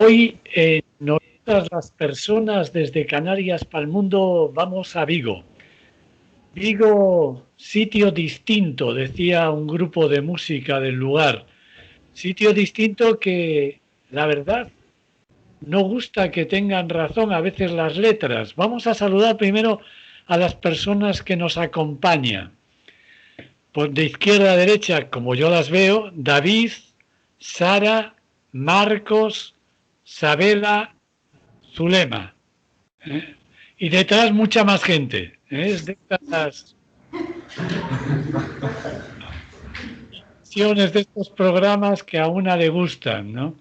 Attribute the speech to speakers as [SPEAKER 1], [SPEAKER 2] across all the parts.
[SPEAKER 1] Hoy, nosotras las personas desde Canarias para el mundo vamos a Vigo. Vigo, sitio distinto, decía un grupo de música del lugar. Sitio distinto que, la verdad, no gusta que tengan razón a veces las letras. Vamos a saludar primero a las personas que nos acompañan. Pues de izquierda a derecha, como yo las veo, David, Sara, Marcos, Sabela, Zulema. ¿Eh? Y detrás mucha más gente. Es de estas de estos programas que a una le gustan, ¿no?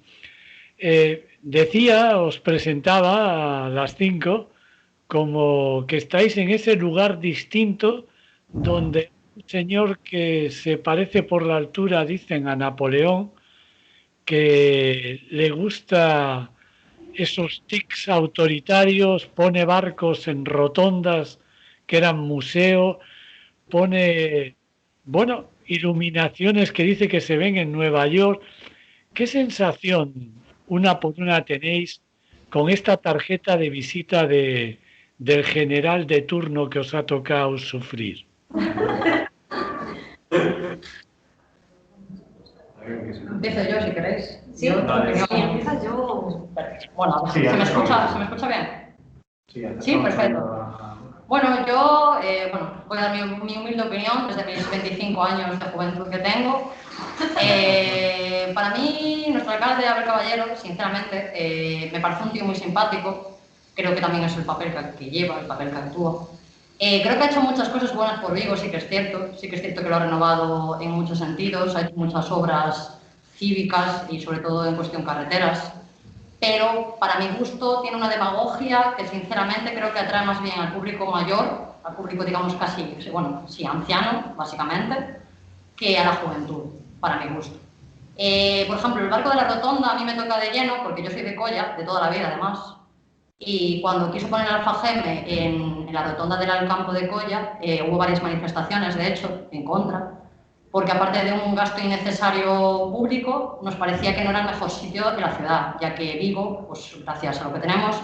[SPEAKER 1] Decía, os presentaba a las 5 como que estáis en ese lugar distinto donde un señor que se parece por la altura, dicen, a Napoleón, que le gusta esos tics autoritarios, pone barcos en rotondas que eran museo, pone, bueno, iluminaciones que dice que se ven en Nueva York. ¿Qué sensación una por una tenéis con esta tarjeta de visita del general de turno que os ha tocado sufrir?
[SPEAKER 2] Empiezo yo si queréis.
[SPEAKER 3] Sí, vale. Sí, empieza yo.
[SPEAKER 2] Bueno,
[SPEAKER 3] sí,
[SPEAKER 2] ¿se me escucha bien? Sí, perfecto. Bueno, yo voy a dar mi humilde opinión desde mis 25 años de juventud que tengo. Para mí, nuestro alcalde, Abel Caballero, sinceramente, me parece un tío muy simpático. Creo que también es el papel que lleva, el papel que actúa. Creo que ha hecho muchas cosas buenas por Vigo, sí que es cierto. Sí que es cierto que lo ha renovado en muchos sentidos, ha hecho muchas obras cívicas y sobre todo en cuestión carreteras. Pero para mi gusto tiene una demagogia que sinceramente creo que atrae más bien al público mayor, al público digamos casi, bueno, sí, anciano, básicamente, que a la juventud, para mi gusto. Por ejemplo, el barco de la Rotonda a mí me toca de lleno, porque yo soy de Colla, de toda la vida además, y cuando quiso poner el Alfageme en la Rotonda del Alcampo de Colla, hubo varias manifestaciones, de hecho, en contra, porque aparte de un gasto innecesario público, nos parecía que no era el mejor sitio de la ciudad, ya que Vigo, pues gracias a lo que tenemos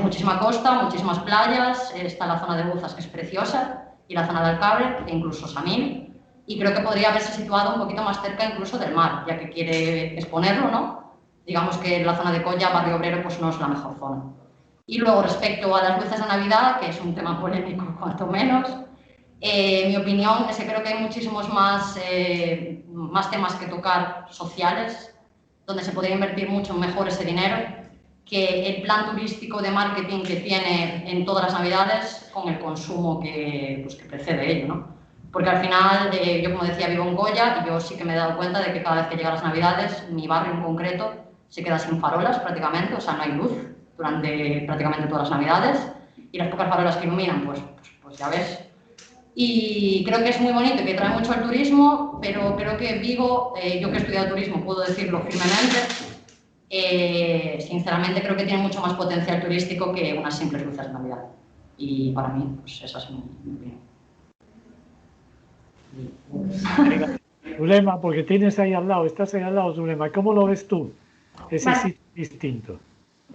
[SPEAKER 2] muchísima costa, muchísimas playas, está la zona de Bouzas, que es preciosa, y la zona de Alcabre, e incluso Samil, y creo que podría haberse situado un poquito más cerca incluso del mar, ya que quiere exponerlo, ¿no? Digamos que la zona de Colla, Barrio Obrero, pues no es la mejor zona. Y luego, respecto a las luces de Navidad, que es un tema polémico cuanto menos, mi opinión es que creo que hay muchísimos más temas que tocar sociales, donde se podría invertir mucho mejor ese dinero que el plan turístico de marketing que tiene en todas las Navidades con el consumo que precede ello, ¿no? Porque al final, yo como decía, vivo en Goya y yo sí que me he dado cuenta de que cada vez que llegan las Navidades, mi barrio en concreto se queda sin farolas prácticamente, o sea, no hay luz durante prácticamente todas las Navidades y las pocas farolas que iluminan, pues ya ves. Y creo que es muy bonito y que trae mucho al turismo, pero creo que Vigo, yo que he estudiado turismo puedo decirlo firmemente, sinceramente creo que tiene mucho más potencial turístico que unas simples luces de Navidad. Y para mí, pues esa es mi opinión.
[SPEAKER 1] Zulema, porque tienes ahí al lado, estás ahí al lado, Zulema. ¿Cómo lo ves tú? Ese sitio distinto.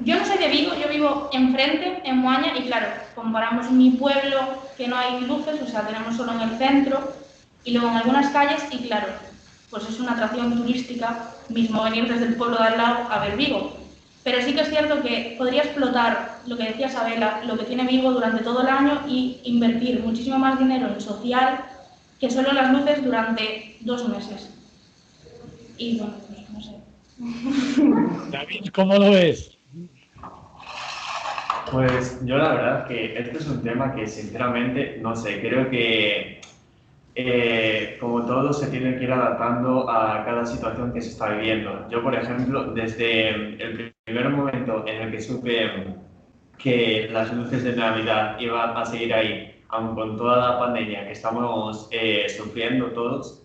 [SPEAKER 4] Yo no soy de Vigo, yo vivo enfrente, en Moaña, y claro, comparamos mi pueblo, que no hay luces, o sea, tenemos solo en el centro, y luego en algunas calles, y claro, pues es una atracción turística mismo venir desde el pueblo de al lado a ver Vigo. Pero sí que es cierto que podría explotar lo que decía Sabela, lo que tiene Vigo durante todo el año y invertir muchísimo más dinero en social que solo las luces durante 2 meses. Y bueno, pues no sé.
[SPEAKER 1] David, ¿cómo lo ves?
[SPEAKER 5] Pues yo la verdad que este es un tema que sinceramente, no sé, creo que como todo se tiene que ir adaptando a cada situación que se está viviendo. Yo, por ejemplo, desde el primer momento en el que supe que las luces de Navidad iban a seguir ahí, aun con toda la pandemia que estamos sufriendo todos,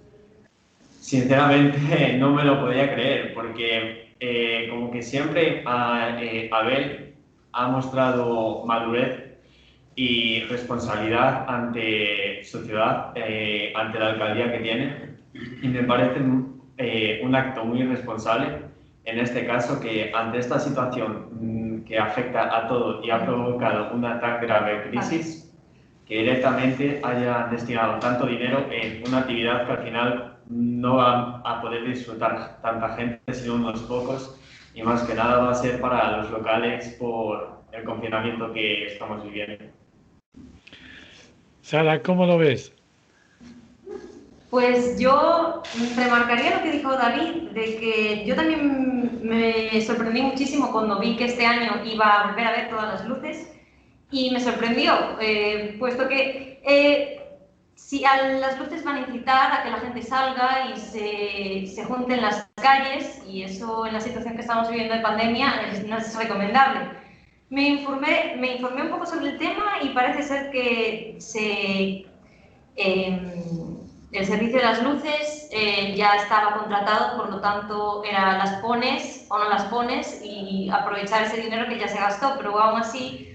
[SPEAKER 5] sinceramente no me lo podía creer, porque como que siempre Abel ha mostrado madurez y responsabilidad ante su ciudad, ante la alcaldía que tiene, y me parece un acto muy irresponsable en este caso, que ante esta situación que afecta a todo y ha provocado una tan grave crisis, que directamente haya destinado tanto dinero en una actividad que al final no va a poder disfrutar tanta gente, sino unos pocos, y más que nada va a ser para los locales por el confinamiento que estamos viviendo.
[SPEAKER 1] Sara, ¿cómo lo ves?
[SPEAKER 3] Pues yo remarcaría lo que dijo David, de que yo también me sorprendí muchísimo cuando vi que este año iba a volver a ver todas las luces y me sorprendió, puesto que si las luces van a incitar a que la gente salga y se junte en las calles, y eso en la situación que estamos viviendo de pandemia no es recomendable. Me informé un poco sobre el tema y parece ser que el servicio de las luces ya estaba contratado, por lo tanto era las pones o no las pones y aprovechar ese dinero que ya se gastó, pero aún así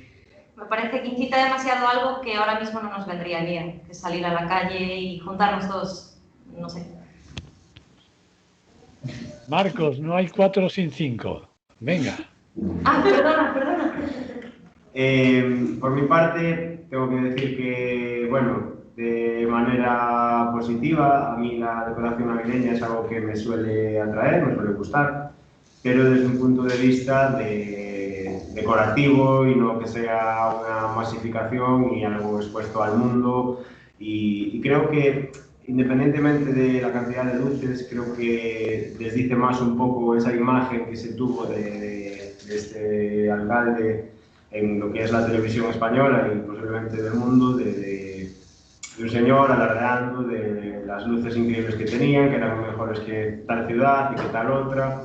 [SPEAKER 3] me parece que incita demasiado algo que ahora mismo no nos vendría bien, que salir a la calle y juntarnos todos, no sé.
[SPEAKER 1] Marcos, no hay 4 sin 5. Venga.
[SPEAKER 3] Ah, perdona.
[SPEAKER 6] Por mi parte, tengo que decir que, bueno, de manera positiva, a mí la decoración navideña es algo que me suele atraer, me suele gustar, pero desde un punto de vista decorativo y no que sea una masificación y algo expuesto al mundo. Y creo que, independientemente de la cantidad de luces, creo que desdice más un poco esa imagen que se tuvo de este alcalde en lo que es la televisión española y posiblemente del mundo, de un señor alardeando de las luces increíbles que tenían, que eran mejores que tal ciudad y que tal otra,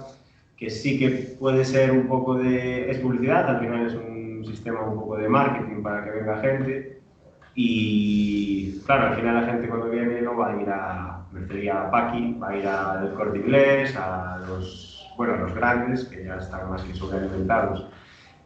[SPEAKER 6] que sí que puede ser un poco es publicidad, al final es un sistema un poco de marketing para que venga gente, y claro, al final la gente cuando viene no va a ir a Mercería Paqui, va a ir al Corte Inglés, a los grandes, que ya están más que sobrealimentados.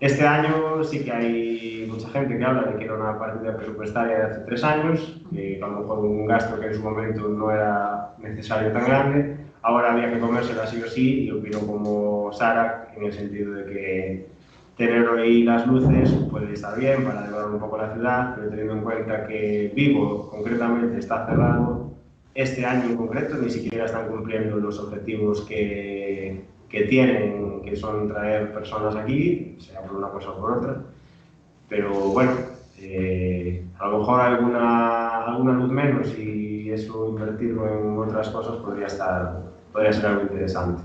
[SPEAKER 6] Este año sí que hay mucha gente que habla de que era una partida presupuestaria de hace 3 años, que a lo mejor un gasto que en su momento no era necesario tan grande, ahora había que comérsela sí o sí, y opino como Sara, en el sentido de que tener hoy las luces puede estar bien para decorar un poco la ciudad, pero teniendo en cuenta que Vigo concretamente está cerrado, este año en concreto ni siquiera están cumpliendo los objetivos que tienen, que son traer personas aquí, sea por una cosa o por otra, pero bueno, a lo mejor alguna luz menos y eso invertirlo en otras cosas podría ser algo interesante.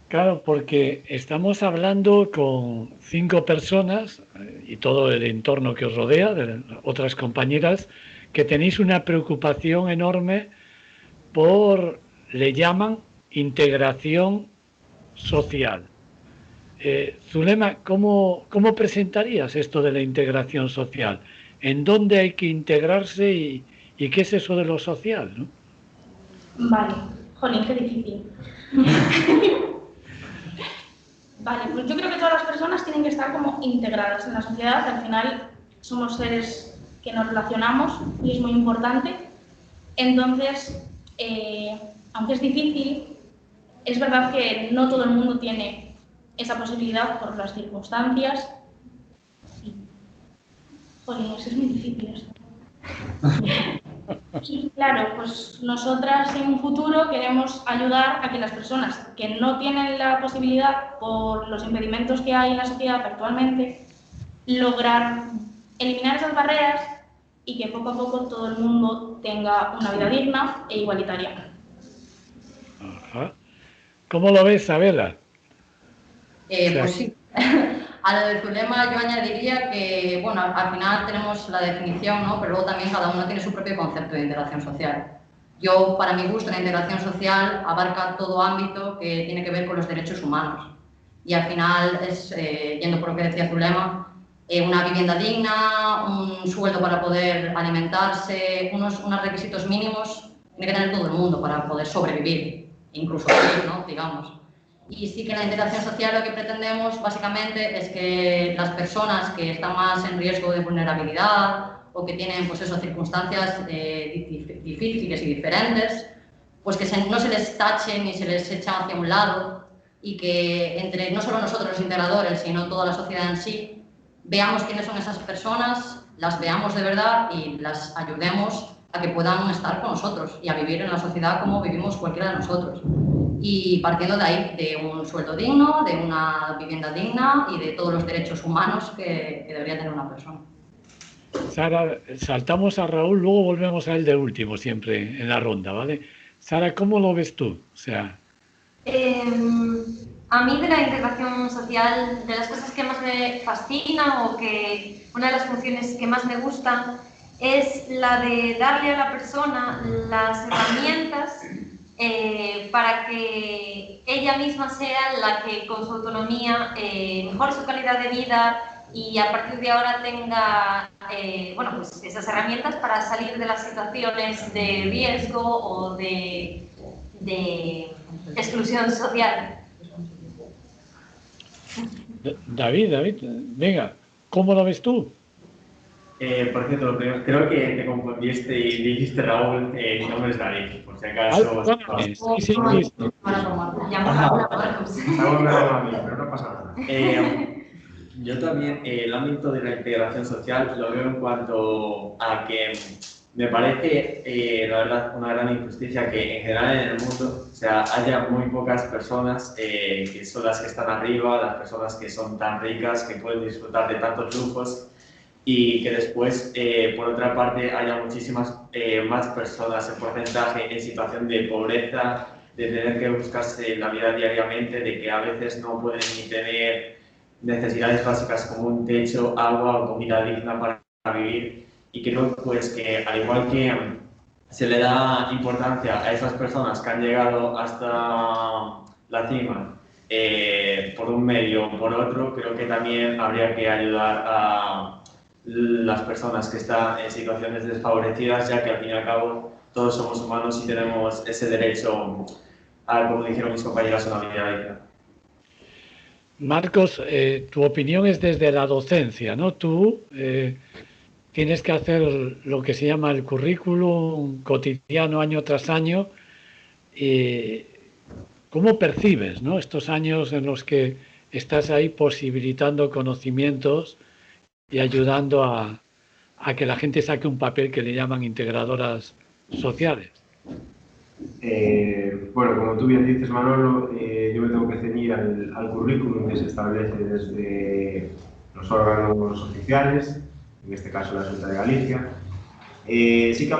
[SPEAKER 1] Claro, porque estamos hablando con 5 personas y todo el entorno que os rodea, de otras compañeras, que tenéis una preocupación enorme por, le llaman, integración social. Zulema, ¿cómo presentarías esto de la integración social? ¿En dónde hay que integrarse y qué es eso de lo social, ¿no?
[SPEAKER 4] Vale, jolín, qué difícil. Vale, pues yo creo que todas las personas tienen que estar como integradas en la sociedad. Al final somos seres que nos relacionamos y es muy importante. Entonces, aunque es difícil, es verdad que no todo el mundo tiene esa posibilidad por las circunstancias. Sí. Jolín, eso es muy difícil esto. Y claro, pues nosotras en un futuro queremos ayudar a que las personas que no tienen la posibilidad por los impedimentos que hay en la sociedad actualmente, lograr eliminar esas barreras y que poco a poco todo el mundo tenga una vida digna e igualitaria.
[SPEAKER 1] Ajá. ¿Cómo lo ves, Sabela?
[SPEAKER 2] Pues sí. A lo de Zulema yo añadiría que, bueno, al final tenemos la definición, ¿no? Pero luego también cada uno tiene su propio concepto de integración social. Yo, para mi gusto, la integración social abarca todo ámbito que tiene que ver con los derechos humanos. Y al final es, yendo por lo que decía Zulema, una vivienda digna, un sueldo para poder alimentarse, unos requisitos mínimos tiene que tener todo el mundo para poder sobrevivir, incluso vivir, ¿no? Digamos. Y sí que en la integración social lo que pretendemos básicamente es que las personas que están más en riesgo de vulnerabilidad o que tienen pues eso, circunstancias difíciles y diferentes, pues que no se les tache ni se les echa hacia un lado y que entre no solo nosotros los integradores, sino toda la sociedad en sí, veamos quiénes son esas personas, las veamos de verdad y las ayudemos a que puedan estar con nosotros y a vivir en la sociedad como vivimos cualquiera de nosotros. Y partiendo de ahí, de un sueldo digno, de una vivienda digna y de todos los derechos humanos que debería tener una persona.
[SPEAKER 1] Sara, saltamos a Raúl, luego volvemos a él de último siempre en la ronda, ¿vale? Sara, ¿cómo lo ves tú? O sea,
[SPEAKER 3] a mí de la integración social, de las cosas que más me fascinan o que una de las funciones que más me gustan es la de darle a la persona las herramientas para que ella misma sea la que con su autonomía mejore su calidad de vida y a partir de ahora tenga bueno, pues esas herramientas para salir de las situaciones de riesgo o de exclusión social.
[SPEAKER 1] David, venga, ¿cómo lo ves tú?
[SPEAKER 5] Por cierto, lo primero, creo que te confundiste y dijiste Raúl, mi nombre es David, por si acaso.
[SPEAKER 1] Sí.
[SPEAKER 6] Pero no pasa nada.
[SPEAKER 5] Yo también, el ámbito de la integración social lo veo en cuanto a que me parece, la verdad, una gran injusticia que en general en el mundo, o sea, haya muy pocas personas que son las que están arriba, las personas que son tan ricas, que pueden disfrutar de tantos lujos, y que después, por otra parte, haya muchísimas más personas en porcentaje en situación de pobreza, de tener que buscarse la vida diariamente, de que a veces no pueden ni tener necesidades básicas como un techo, agua o comida digna para vivir, y creo pues que al igual que se le da importancia a esas personas que han llegado hasta la cima por un medio o por otro, creo que también habría que ayudar a las personas que están en situaciones desfavorecidas, ya que al fin y al cabo todos somos humanos y tenemos ese derecho a, como dijeron mis compañeras, una vida digna.
[SPEAKER 1] Marcos, tu opinión es desde la docencia, ¿no? Tú tienes que hacer lo que se llama el currículum cotidiano año tras año. ¿Cómo percibes, ¿no?, estos años en los que estás ahí posibilitando conocimientos y ayudando a que la gente saque un papel que le llaman integradoras sociales?
[SPEAKER 6] Bueno, como tú bien dices, Manolo, yo me tengo que ceñir al currículum que se establece desde los órganos oficiales, en este caso la Xunta de Galicia. Sí que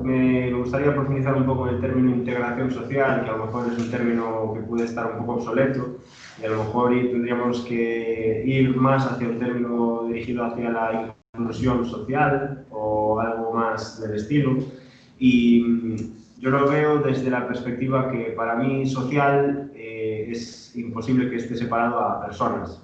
[SPEAKER 6] me gustaría profundizar un poco en el término integración social, que a lo mejor es un término que puede estar un poco obsoleto, y a lo mejor tendríamos que ir más hacia un término dirigido hacia la inclusión social o algo más del estilo. Y yo lo veo desde la perspectiva que para mí social es imposible que esté separado a personas.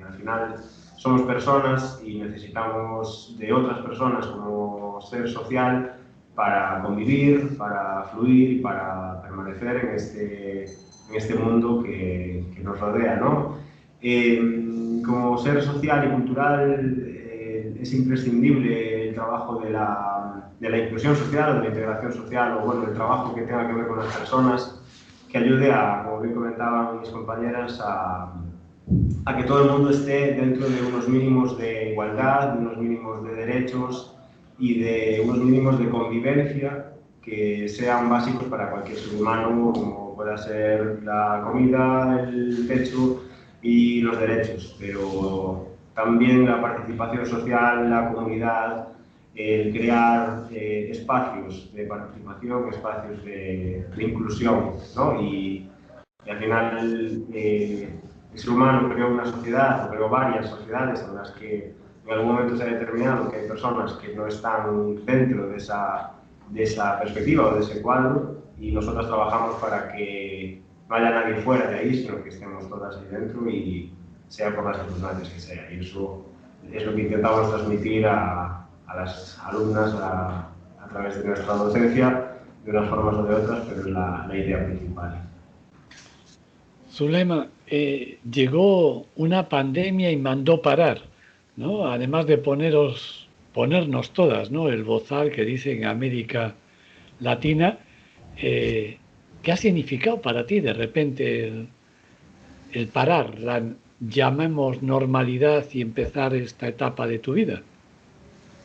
[SPEAKER 6] Al final somos personas y necesitamos de otras personas como ser social para convivir, para fluir y para permanecer en este mundo que nos rodea, ¿no? Como ser social y cultural es imprescindible el trabajo de la inclusión social o de la integración social, o bueno, el trabajo que tenga que ver con las personas, que ayude a, como bien comentaban mis compañeras, a que todo el mundo esté dentro de unos mínimos de igualdad, de unos mínimos de derechos y de unos mínimos de convivencia que sean básicos para cualquier ser humano, como pueda ser la comida, el techo y los derechos, pero también la participación social, la comunidad, el crear espacios de participación, espacios de inclusión, ¿no? Y al final el ser humano creó una sociedad, o creó varias sociedades en las que en algún momento se ha determinado que hay personas que no están dentro de esa perspectiva o de ese cuadro, y nosotros trabajamos para que no haya nadie fuera de ahí, sino que estemos todas ahí dentro y sea por las circunstancias que sea. Y eso es lo que intentamos transmitir a las alumnas a través de nuestra docencia, de unas formas o de otras, pero es la idea principal.
[SPEAKER 1] Zulema, llegó una pandemia y mandó parar, ¿no? Además de ponernos todas, ¿no?, el bozal que dice en América Latina. ¿Qué ha significado para ti de repente el parar, la llamemos normalidad y empezar esta etapa de tu vida?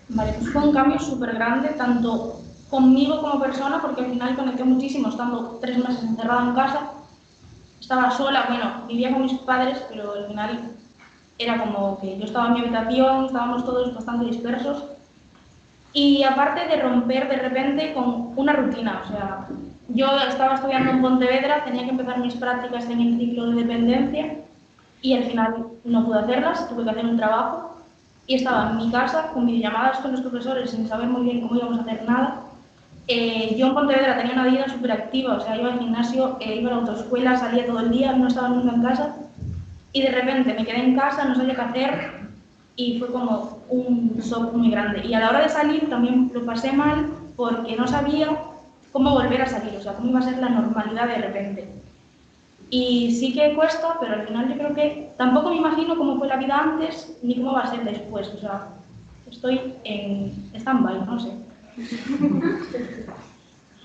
[SPEAKER 4] Vale, pues fue un cambio súper grande, tanto conmigo como persona, porque al final conecté muchísimo estando 3 meses encerrada en casa. Estaba sola, bueno, vivía con mis padres, pero al final era como que yo estaba en mi habitación, estábamos todos bastante dispersos. Y aparte de romper de repente con una rutina, o sea, yo estaba estudiando en Pontevedra, tenía que empezar mis prácticas en el ciclo de dependencia y al final no pude hacerlas, tuve que hacer un trabajo y estaba en mi casa con videollamadas con los profesores sin saber muy bien cómo íbamos a hacer nada. Yo en Pontevedra tenía una vida súper activa, o sea, iba al gimnasio, iba a la autoescuela, salía todo el día, no estaba nunca en casa y de repente me quedé en casa, no sabía qué hacer y fue como un shock muy grande. Y a la hora de salir también lo pasé mal porque no sabía cómo volver a salir, o sea, cómo iba a ser la normalidad de repente. Y sí que cuesta, pero al final yo creo que tampoco me imagino cómo fue la vida antes ni cómo va a ser después, o sea, estoy en stand-by, no sé.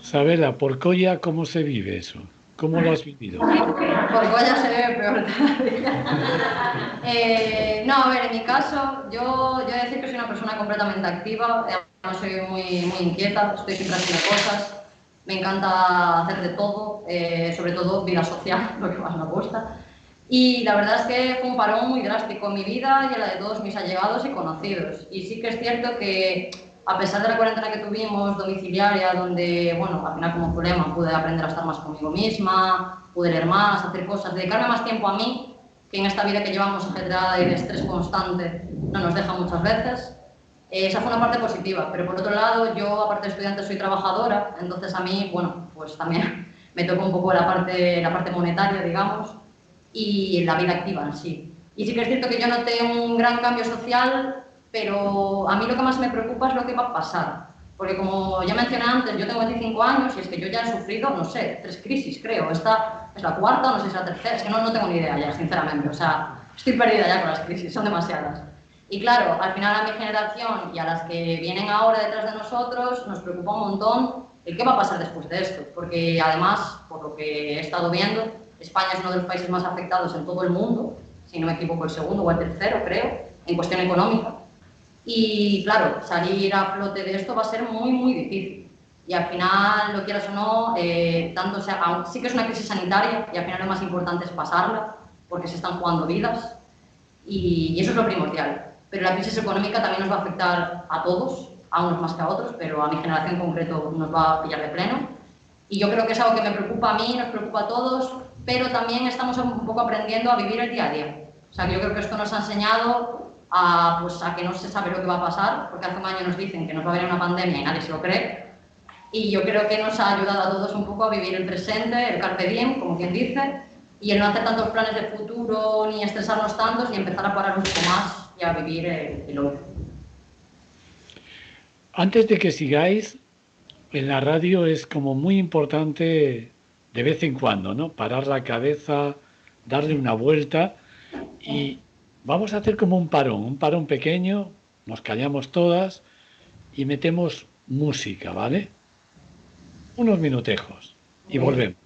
[SPEAKER 1] Sabela, por Coya, ¿cómo se vive eso? ¿Cómo lo has vivido?
[SPEAKER 2] Por Goya se ve peor todavía. No, a ver, en mi caso, yo he de decir que soy una persona completamente activa, no soy muy inquieta, estoy siempre haciendo cosas, me encanta hacer de todo, sobre todo vida social, lo que más me gusta. Y la verdad es que fue un parón muy drástico en mi vida y en la de todos mis allegados y conocidos. Y sí que es cierto que, a pesar de la cuarentena que tuvimos domiciliaria, donde, bueno, al final como problema pude aprender a estar más conmigo misma, pude leer más, hacer cosas, dedicarme más tiempo a mí, que en esta vida que llevamos ajetreada y de estrés constante no nos deja muchas veces. Esa fue una parte positiva, pero por otro lado, yo, aparte de estudiante, soy trabajadora, entonces a mí, bueno, pues también me tocó un poco la parte monetaria, digamos, y la vida activa en sí. Y sí que es cierto que yo noté un gran cambio social, pero a mí lo que más me preocupa es lo que va a pasar. Porque como ya mencioné antes, yo tengo 25 años y es que yo ya he sufrido, no sé, 3 crisis, creo. Esta es la cuarta, no sé si es la tercera, es que no tengo ni idea ya, sinceramente. O sea, estoy perdida ya con las crisis, son demasiadas. Y claro, al final a mi generación y a las que vienen ahora detrás de nosotros nos preocupa un montón el qué va a pasar después de esto. Porque además, por lo que he estado viendo, España es uno de los países más afectados en todo el mundo, si no me equivoco el segundo o el tercero, creo, en cuestión económica. Y claro, salir a flote de esto va a ser muy difícil. Y al final, lo quieras o no, tanto sea, sí que es una crisis sanitaria y al final lo más importante es pasarla, porque se están jugando vidas y eso es lo primordial. Pero la crisis económica también nos va a afectar a todos, a unos más que a otros, pero a mi generación en concreto nos va a pillar de pleno. Y yo creo que es algo que me preocupa a mí, nos preocupa a todos, pero también estamos un poco aprendiendo a vivir el día a día. O sea, yo creo que esto nos ha enseñado pues, a que no se sabe lo que va a pasar, porque hace un año nos dicen que nos va a venir una pandemia y nadie se lo cree. Y yo creo que nos ha ayudado a todos un poco a vivir el presente, el carpe diem, como quien dice, y el no hacer tantos planes de futuro, ni estresarnos tantos, ni empezar a parar un poco más y a vivir el hoy.
[SPEAKER 1] Antes de que sigáis, en la radio es como muy importante de vez en cuando, ¿no? Parar la cabeza, darle una vuelta y vamos a hacer como un parón pequeño, nos callamos todas y metemos música, ¿vale? Unos minutejos y volvemos.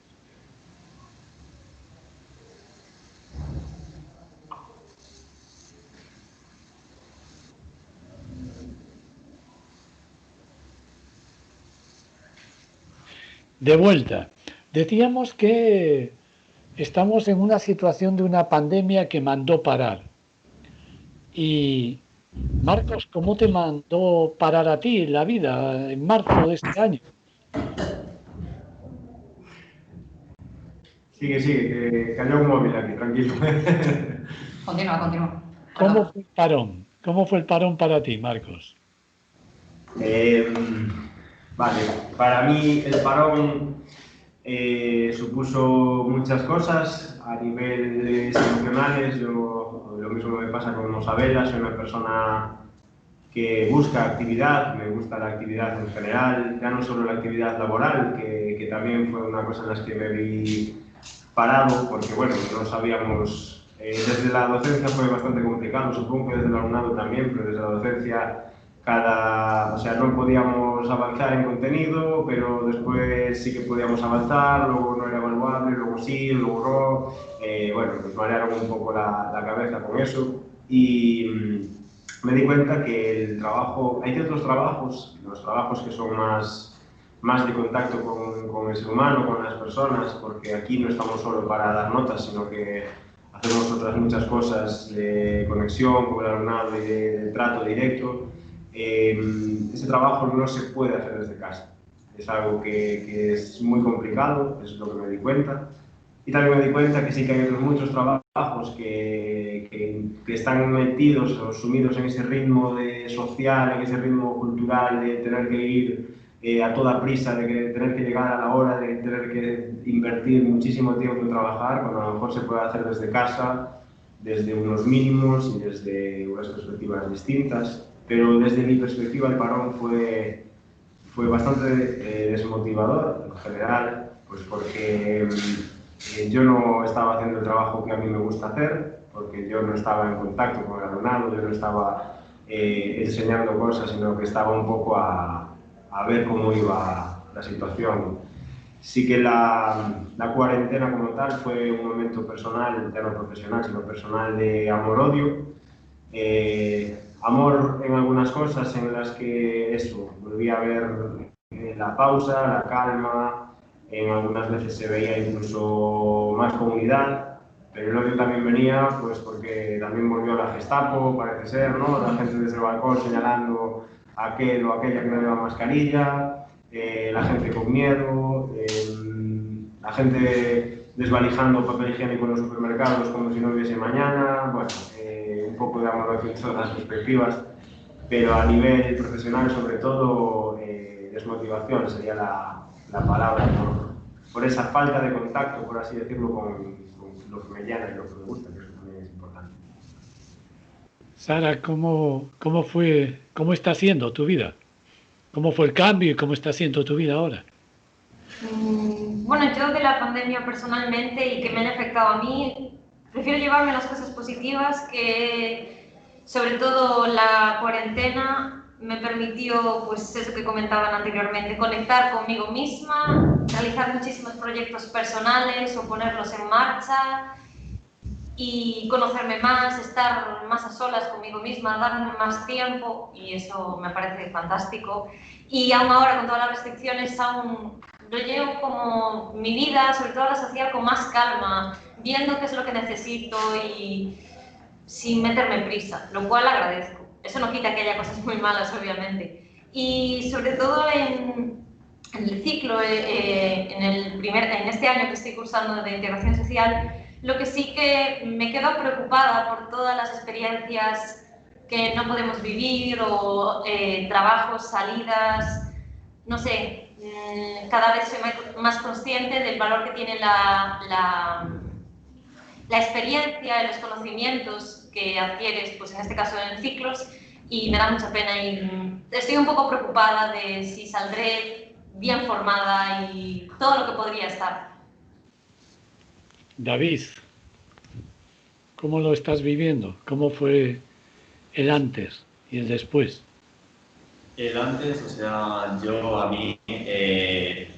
[SPEAKER 1] De vuelta. Decíamos que estamos en una situación de una pandemia que mandó parar. Y Marcos, ¿cómo te mandó parar a ti la vida en marzo de este año?
[SPEAKER 6] Sigue, que cayó un móvil aquí, tranquilo.
[SPEAKER 2] Continúa.
[SPEAKER 1] ¿Cómo fue el parón? ¿Cómo fue el parón para ti, Marcos?
[SPEAKER 6] Vale, para mí el parón supuso muchas cosas a niveles emocionales. Yo, lo mismo me pasa con Sabela, soy una persona que busca actividad, me gusta la actividad en general, ya no solo la actividad laboral, que también fue una cosa en la que me vi parado, porque bueno, no sabíamos, desde la docencia fue bastante complicado, supongo que desde el alumnado también, pero desde la docencia o sea, no podíamos avanzar en contenido, pero después sí que podíamos avanzar, luego no era evaluado lo abre, luego sí, luego no. Bueno, pues marearon un poco la cabeza con eso y me di cuenta que el trabajo, hay ciertos trabajos, los trabajos que son más de contacto con el ser humano, con las personas, porque aquí no estamos solo para dar notas, sino que hacemos otras muchas cosas de conexión con el alumnado y de trato directo. Ese trabajo no se puede hacer desde casa. Es algo que es muy complicado, es lo que me di cuenta. Y también me di cuenta que sí que hay otros muchos trabajos que están metidos o sumidos en ese ritmo social, en ese ritmo cultural de tener que ir a toda prisa, de tener que llegar a la hora, de tener que invertir muchísimo tiempo en trabajar, cuando a lo mejor se puede hacer desde casa, desde unos mínimos y desde unas perspectivas distintas. Pero desde mi perspectiva el parón fue bastante desmotivador en general, pues porque yo no estaba haciendo el trabajo que a mí me gusta hacer, porque yo no estaba en contacto con el alumnado, yo no estaba enseñando cosas, sino que estaba un poco a ver cómo iba la situación. Sí que la cuarentena como tal fue un momento personal, ya no profesional, sino personal de amor-odio. Amor en algunas cosas en las que volví a ver la pausa, la calma, en algunas veces se veía incluso más comunidad, pero el odio también venía pues porque también volvió la Gestapo, parece ser, ¿no? La gente desde el balcón señalando a aquel o aquella que no lleva mascarilla, la gente con miedo, la gente desvalijando papel higiénico en los supermercados como si no hubiese mañana, bueno, un poco de amor en todas las perspectivas, pero a nivel profesional sobre todo desmotivación sería la palabra, por esa falta de contacto, por así decirlo, con lo que me llena y lo que me gusta, que eso también es importante.
[SPEAKER 1] Sara, cómo está siendo tu vida? ¿Cómo fue el cambio y cómo está siendo tu vida ahora?
[SPEAKER 3] Bueno, yo de la pandemia personalmente y que me han afectado a mí, prefiero llevarme las cosas positivas, que sobre todo la cuarentena me permitió, pues eso que comentaban anteriormente, conectar conmigo misma, realizar muchísimos proyectos personales o ponerlos en marcha y conocerme más, estar más a solas conmigo misma, darme más tiempo, y eso me parece fantástico. Y aún ahora con todas las restricciones aún lo llevo como mi vida, sobre todo la social, con más calma, viendo qué es lo que necesito y sin meterme prisa, lo cual agradezco. Eso no quita que haya cosas muy malas, obviamente. Y sobre todo en el ciclo, en este año que estoy cursando de integración social, lo que sí que me quedo preocupada por todas las experiencias que no podemos vivir o trabajos, salidas, no sé, cada vez soy más consciente del valor que tiene la experiencia y los conocimientos que adquieres, pues en este caso en ciclos, y me da mucha pena y estoy un poco preocupada de si saldré bien formada y todo lo que podría estar.
[SPEAKER 1] David, ¿cómo lo estás viviendo? ¿Cómo fue el antes y el después?
[SPEAKER 5] El antes, o sea, yo a mí me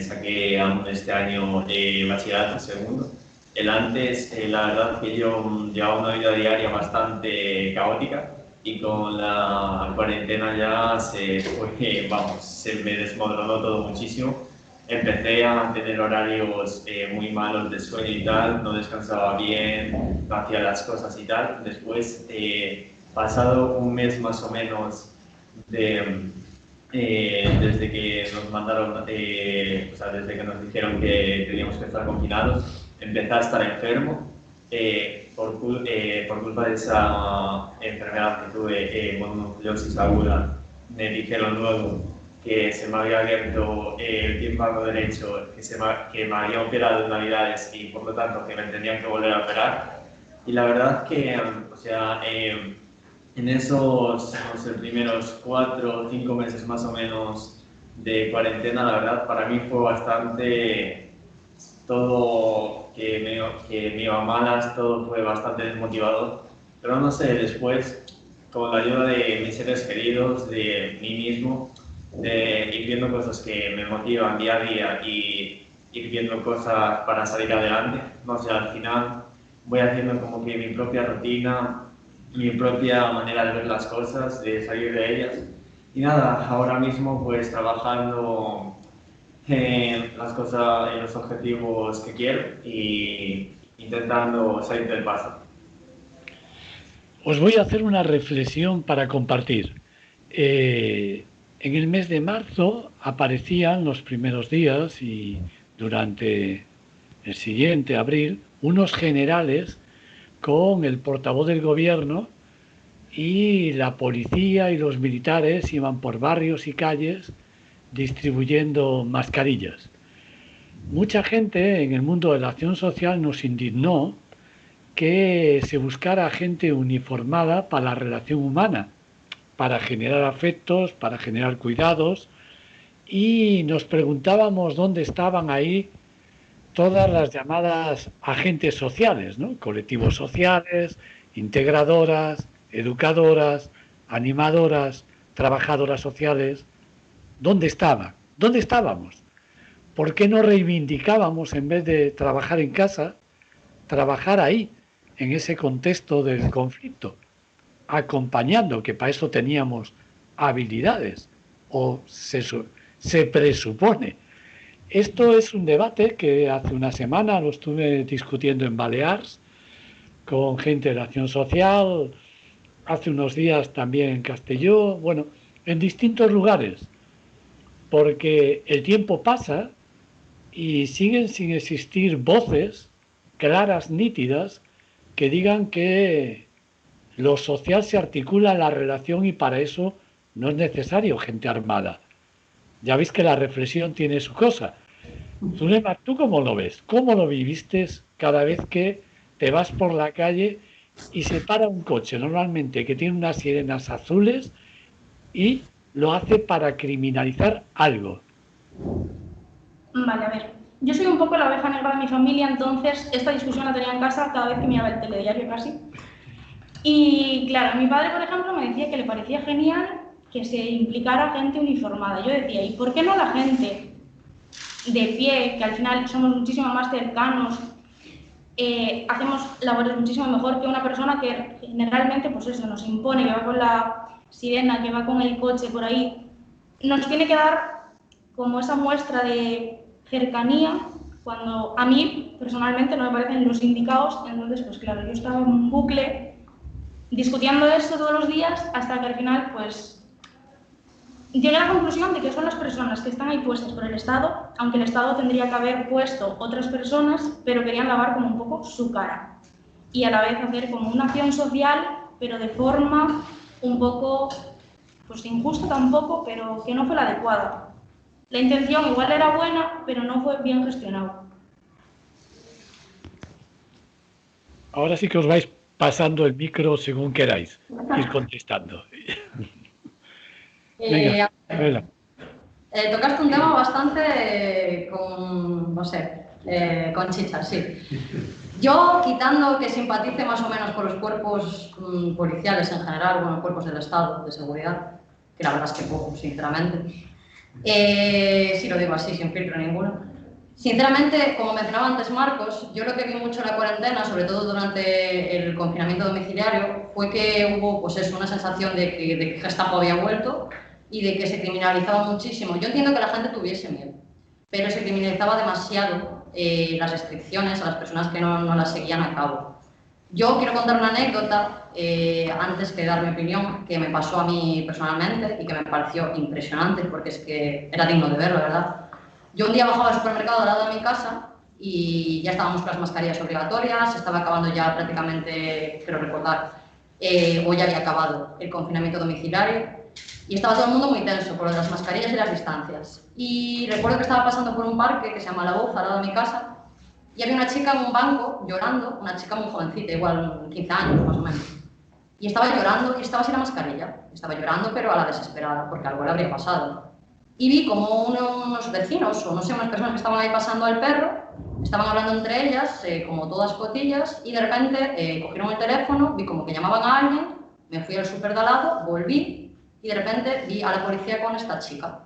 [SPEAKER 5] saqué aún este año bachillerato segundo. El antes, la verdad que yo llevaba una vida diaria bastante caótica y con la cuarentena ya se me desmoronó todo muchísimo. Empecé a tener horarios muy malos de sueño y tal, no descansaba bien, no hacía las cosas y tal. Después, pasado un mes más o menos desde que nos mandaron, o sea, desde que nos dijeron que teníamos que estar confinados, empecé a estar enfermo por culpa de esa enfermedad que tuve, mononucleosis aguda. Me dijeron luego que se me había abierto el tímpano derecho, que me había operado en Navidades y por lo tanto que me tenían que volver a operar. Y la verdad que, o sea, en esos primeros 4 o 5 meses más o menos de cuarentena, la verdad para mí fue bastante todo que me iba malas, todo fue bastante desmotivador. Pero no sé, después, con la ayuda de mis seres queridos, de mí mismo, de ir viendo cosas que me motivan día a día y ir viendo cosas para salir adelante. No sé, al final voy haciendo como que mi propia rutina, mi propia manera de ver las cosas, de salir de ellas. Y nada, ahora mismo pues trabajando en las cosas, en los objetivos que quiero y intentando salir del paso.
[SPEAKER 1] Os voy a hacer una reflexión para compartir. En el mes de marzo aparecían los primeros días y durante el siguiente, abril, unos generales con el portavoz del gobierno y la policía y los militares iban por barrios y calles distribuyendo mascarillas. Mucha gente en el mundo de la acción social nos indignó que se buscara gente uniformada para la relación humana, para generar afectos, para generar cuidados, y nos preguntábamos dónde estaban ahí todas las llamadas agentes sociales, ¿no? Colectivos sociales, integradoras, educadoras, animadoras, trabajadoras sociales. ¿Dónde estaban? ¿Dónde estábamos? ¿Por qué no reivindicábamos, en vez de trabajar en casa, trabajar ahí, en ese contexto del conflicto, acompañando, que para eso teníamos habilidades, o se presupone? Esto es un debate que hace una semana lo estuve discutiendo en Balears con gente de la acción social, hace unos días también en Castelló, bueno, en distintos lugares, porque el tiempo pasa y siguen sin existir voces claras, nítidas, que digan que lo social se articula en la relación y para eso no es necesario gente armada. Ya veis que la reflexión tiene su cosa. Zulema, ¿tú cómo lo ves? ¿Cómo lo viviste cada vez que te vas por la calle y se para un coche, normalmente que tiene unas sirenas azules, y lo hace para criminalizar algo?
[SPEAKER 4] Vale, a ver. Yo soy un poco la oveja negra de mi familia, entonces esta discusión la tenía en casa cada vez que miraba el telediario casi. Y claro, mi padre, por ejemplo, me decía que le parecía genial que se implicara gente uniformada. Yo decía, ¿y por qué no la gente de pie, que al final somos muchísimo más cercanos, hacemos labores muchísimo mejor que una persona que generalmente, pues eso, nos impone, que va con la sirena, que va con el coche por ahí? Nos tiene que dar como esa muestra de cercanía, cuando a mí personalmente no me parecen los indicados. Entonces, pues claro, yo estaba en un bucle discutiendo esto todos los días hasta que al final, pues, llegué a la conclusión de que son las personas que están ahí puestas por el Estado, aunque el Estado tendría que haber puesto otras personas, pero querían lavar como un poco su cara y a la vez hacer como una acción social, pero de forma un poco, pues injusta tampoco, pero que no fue la adecuada. La intención igual era buena, pero no fue bien gestionado.
[SPEAKER 1] Ahora sí que os vais pasando el micro según queráis ir contestando. Venga,
[SPEAKER 2] tocaste un tema bastante con, no sé, con chicha, sí. Yo, quitando que simpatice más o menos con los cuerpos policiales en general, bueno, cuerpos del Estado de seguridad, que la verdad es que poco, sinceramente, si lo digo así, sin filtro ninguno. Sinceramente, como mencionaba antes Marcos, yo lo que vi mucho en la cuarentena, sobre todo durante el confinamiento domiciliario, fue que hubo, pues eso, una sensación de que Gestapo había vuelto y de que se criminalizaba muchísimo. Yo entiendo que la gente tuviese miedo, pero se criminalizaba demasiado las restricciones a las personas que no las seguían a cabo. Yo quiero contar una anécdota, antes que dar mi opinión, que me pasó a mí personalmente y que me pareció impresionante, porque es que era digno de ver, la verdad. Yo un día bajaba al supermercado al lado de mi casa y ya estábamos con las mascarillas obligatorias, estaba acabando ya prácticamente, creo recordar, o ya había acabado el confinamiento domiciliario, y estaba todo el mundo muy tenso por las mascarillas y las distancias. Y recuerdo que estaba pasando por un parque que se llama La Bouza, al lado de mi casa, y había una chica en un banco llorando, una chica muy jovencita, igual 15 años más o menos. Y estaba llorando y estaba sin la mascarilla. Estaba llorando, pero a la desesperada, porque algo le habría pasado. Y vi como unos vecinos, o no sé, unas personas que estaban ahí pasando al perro, estaban hablando entre ellas, como todas cotillas, y de repente cogieron el teléfono, vi como que llamaban a alguien, me fui al súper de al lado, volví, y de repente vi a la policía con esta chica.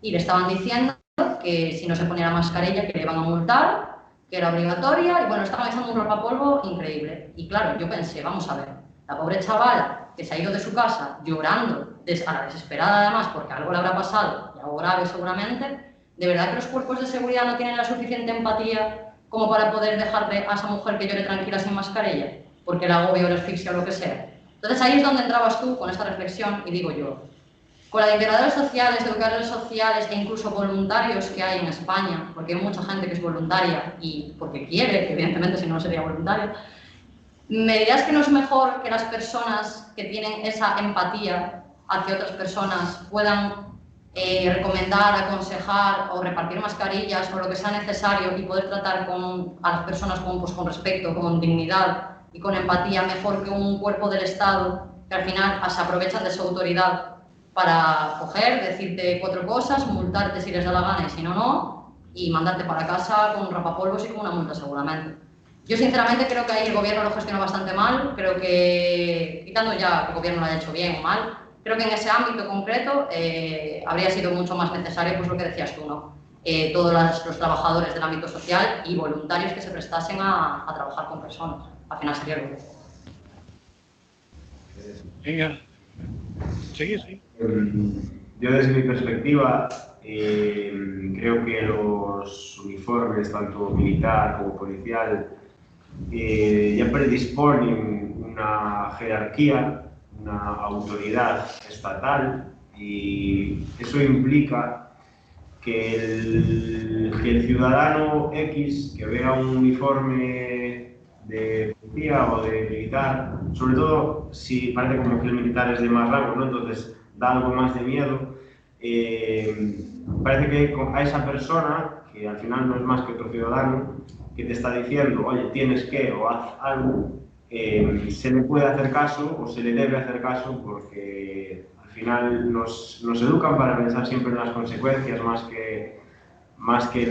[SPEAKER 2] Y le estaban diciendo que si no se ponía la mascarilla que le iban a multar, que era obligatoria, y bueno, estaban echando un rapapolvo increíble. Y claro, yo pensé, vamos a ver, la pobre chavala que se ha ido de su casa llorando, a la desesperada además, porque algo le habrá pasado, y algo grave seguramente, ¿de verdad que los cuerpos de seguridad no tienen la suficiente empatía como para poder dejarle a esa mujer que llore tranquila sin mascarilla? Porque la agobio, la asfixia o lo que sea. Entonces ahí es donde entrabas tú con esta reflexión y digo yo, con la de integradores sociales, de educadores sociales e incluso voluntarios que hay en España, porque hay mucha gente que es voluntaria y porque quiere, que evidentemente si no no sería voluntario, ¿me dirás que no es mejor que las personas que tienen esa empatía hacia otras personas puedan recomendar, aconsejar o repartir mascarillas o lo que sea necesario y poder tratar a las personas con respeto, con dignidad y con empatía mejor que un cuerpo del Estado que al final se aprovechan de su autoridad para coger, decirte 4 cosas, multarte si les da la gana y si no, no, y mandarte para casa con un rapapolvos y con una multa seguramente. Yo sinceramente creo que ahí el gobierno lo gestionó bastante mal, creo que, quitando ya que el gobierno lo haya hecho bien o mal, creo que en ese ámbito concreto habría sido mucho más necesario, pues lo que decías tú, ¿no? Todos los trabajadores del ámbito social y voluntarios que se prestasen a trabajar con personas. Al final sería lo que...
[SPEAKER 1] Venga, sí.
[SPEAKER 6] Yo desde mi perspectiva creo que los uniformes, tanto militar como policial, ya predisponen una jerarquía, una autoridad estatal, y eso implica que el ciudadano X que vea un uniforme de policía o de militar, sobre todo si parece como que el militar es de más rango, ¿no? Entonces da algo más de miedo. Parece que a esa persona, que al final no es más que otro ciudadano, que te está diciendo, oye, tienes que o haz algo, se le puede hacer caso o se le debe hacer caso, porque al final nos educan para pensar siempre en las consecuencias más que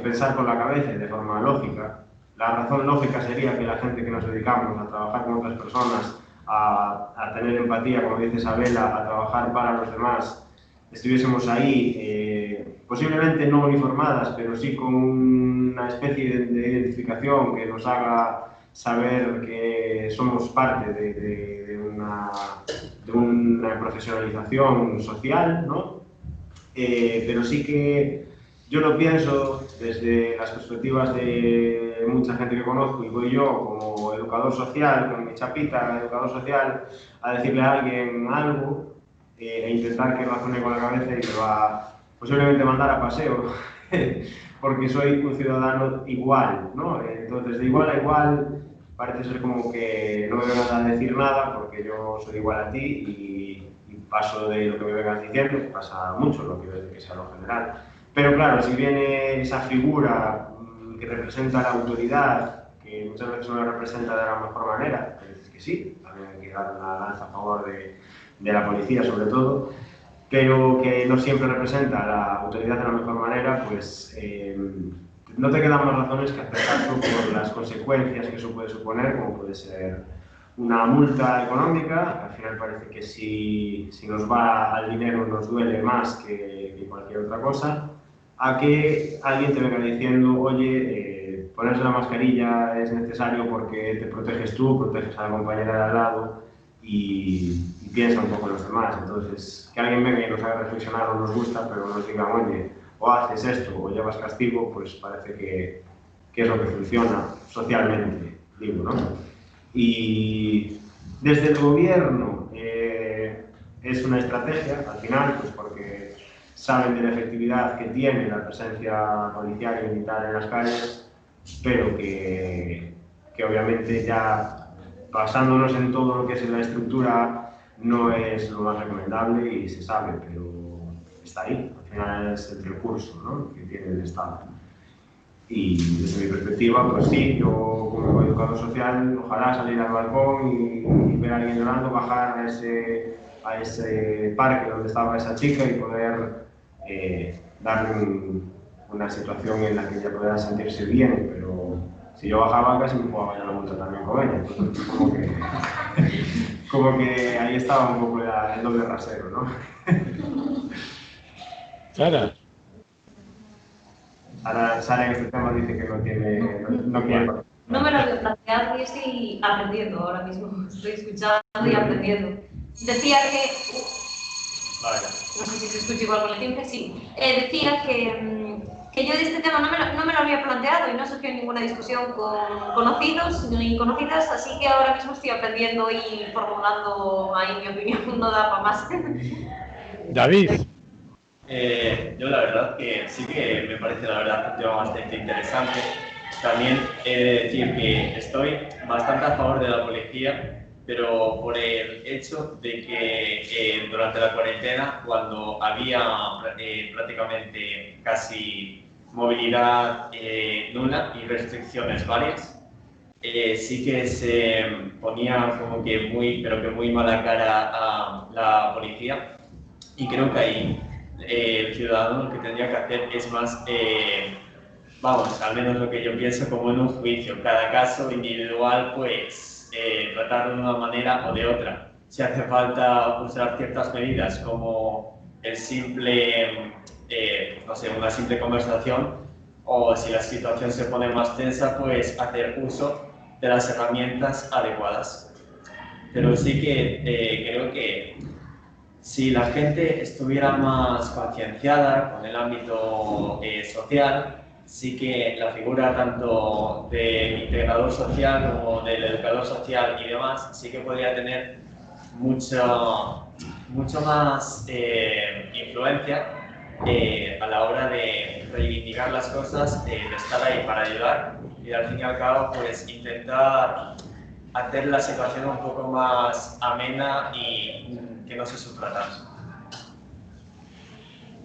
[SPEAKER 6] pensar con la cabeza y de forma lógica. La razón lógica sería que la gente que nos dedicamos a trabajar con otras personas, a tener empatía, como dice Isabela, a trabajar para los demás, estuviésemos ahí, posiblemente no uniformadas, pero sí con una especie de identificación que nos haga saber que somos parte de una profesionalización social, ¿no? Pero sí que yo lo pienso desde las perspectivas de mucha gente que conozco, y voy yo como educador social, con mi chapita, educador social, a decirle a alguien algo e intentar que razone con la cabeza y me va posiblemente mandar a paseo, porque soy un ciudadano igual, ¿no? Entonces, de igual a igual, parece ser como que no me vengas a decir nada porque yo soy igual a ti y paso de lo que me vengas diciendo, pasa mucho lo que ves de que sea lo general. Pero claro, si viene esa figura que representa la autoridad, que muchas veces no la representa de la mejor manera, que dices que sí, también hay que dar una lanza a favor de la policía sobre todo, pero que no siempre representa a la autoridad de la mejor manera, pues no te quedan más razones que hacer caso por las consecuencias que eso puede suponer, como puede ser una multa económica, que al final parece que si nos va al dinero nos duele más que cualquier otra cosa, a que alguien te venga diciendo, oye, ponerse la mascarilla es necesario porque te proteges tú, proteges a la compañera de al lado y piensa un poco en los demás. Entonces, que alguien venga y nos haga reflexionar no nos gusta, pero nos diga, oye, o haces esto o llevas castigo, pues parece que es lo que funciona socialmente, digo, ¿no? Y desde el gobierno es una estrategia, al final, pues porque saben de la efectividad que tiene la presencia policial y militar en las calles, pero que obviamente ya basándonos en todo lo que es la estructura no es lo más recomendable y se sabe, pero está ahí, al final es el recurso, ¿no?, que tiene el Estado. Y desde mi perspectiva, pues sí, yo como educador social, ojalá salir al balcón y ver a alguien llorando, bajar a ese parque donde estaba esa chica y poder darle una situación en la que ella pueda sentirse bien, pero si yo bajaba casi me jugaba ya la multa también con ella, entonces como que ahí estaba un poco el doble rasero, ¿no?
[SPEAKER 1] Sara.
[SPEAKER 6] ahora Sara en este tema dice que no quiere.
[SPEAKER 3] No me lo había planteado y estoy aprendiendo ahora mismo. Estoy escuchando y aprendiendo. Decía que...
[SPEAKER 5] Vale.
[SPEAKER 3] No sé si se escucha igual con el tiempo, sí. Decía que yo de este tema no me lo había planteado y no surgió ninguna discusión con conocidos ni conocidas, así que ahora mismo estoy aprendiendo y formulando ahí mi opinión, no da para más.
[SPEAKER 1] David.
[SPEAKER 5] Yo la verdad que sí que me parece la verdad un tema bastante interesante. También he de decir que estoy bastante a favor de la policía, pero por el hecho de que durante la cuarentena, cuando había prácticamente casi movilidad nula y restricciones varias, sí que se ponía como que pero que muy mala cara a la policía, y creo que ahí el ciudadano lo que tendría que hacer es más, vamos, al menos lo que yo pienso, como en un juicio, cada caso individual, pues tratarlo de una manera o de otra. Si hace falta usar ciertas medidas como el simple, no sé, una simple conversación, o si la situación se pone más tensa, pues hacer uso de las herramientas adecuadas. Pero sí que creo que si la gente estuviera más concienciada con el ámbito social, sí que la figura tanto del integrador social como del educador social y demás, sí que podría tener mucho más influencia a la hora de reivindicar las cosas, de estar ahí para ayudar y al fin y al cabo pues intentar hacer la situación un poco más amena y que no se sufra tanto.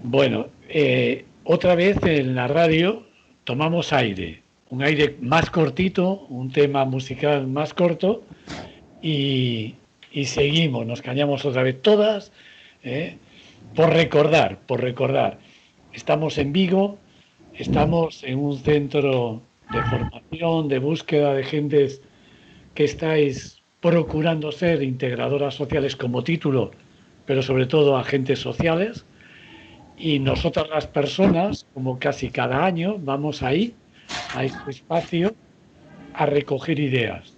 [SPEAKER 1] Bueno, otra vez en la radio tomamos aire, un aire más cortito, un tema musical más corto y seguimos, nos cañamos otra vez todas, por recordar. Estamos en Vigo, estamos en un centro de formación, de búsqueda de gentes que estáis procurando ser integradoras sociales como título, pero sobre todo agentes sociales. Y nosotras las personas, como casi cada año, vamos ahí, a este espacio, a recoger ideas.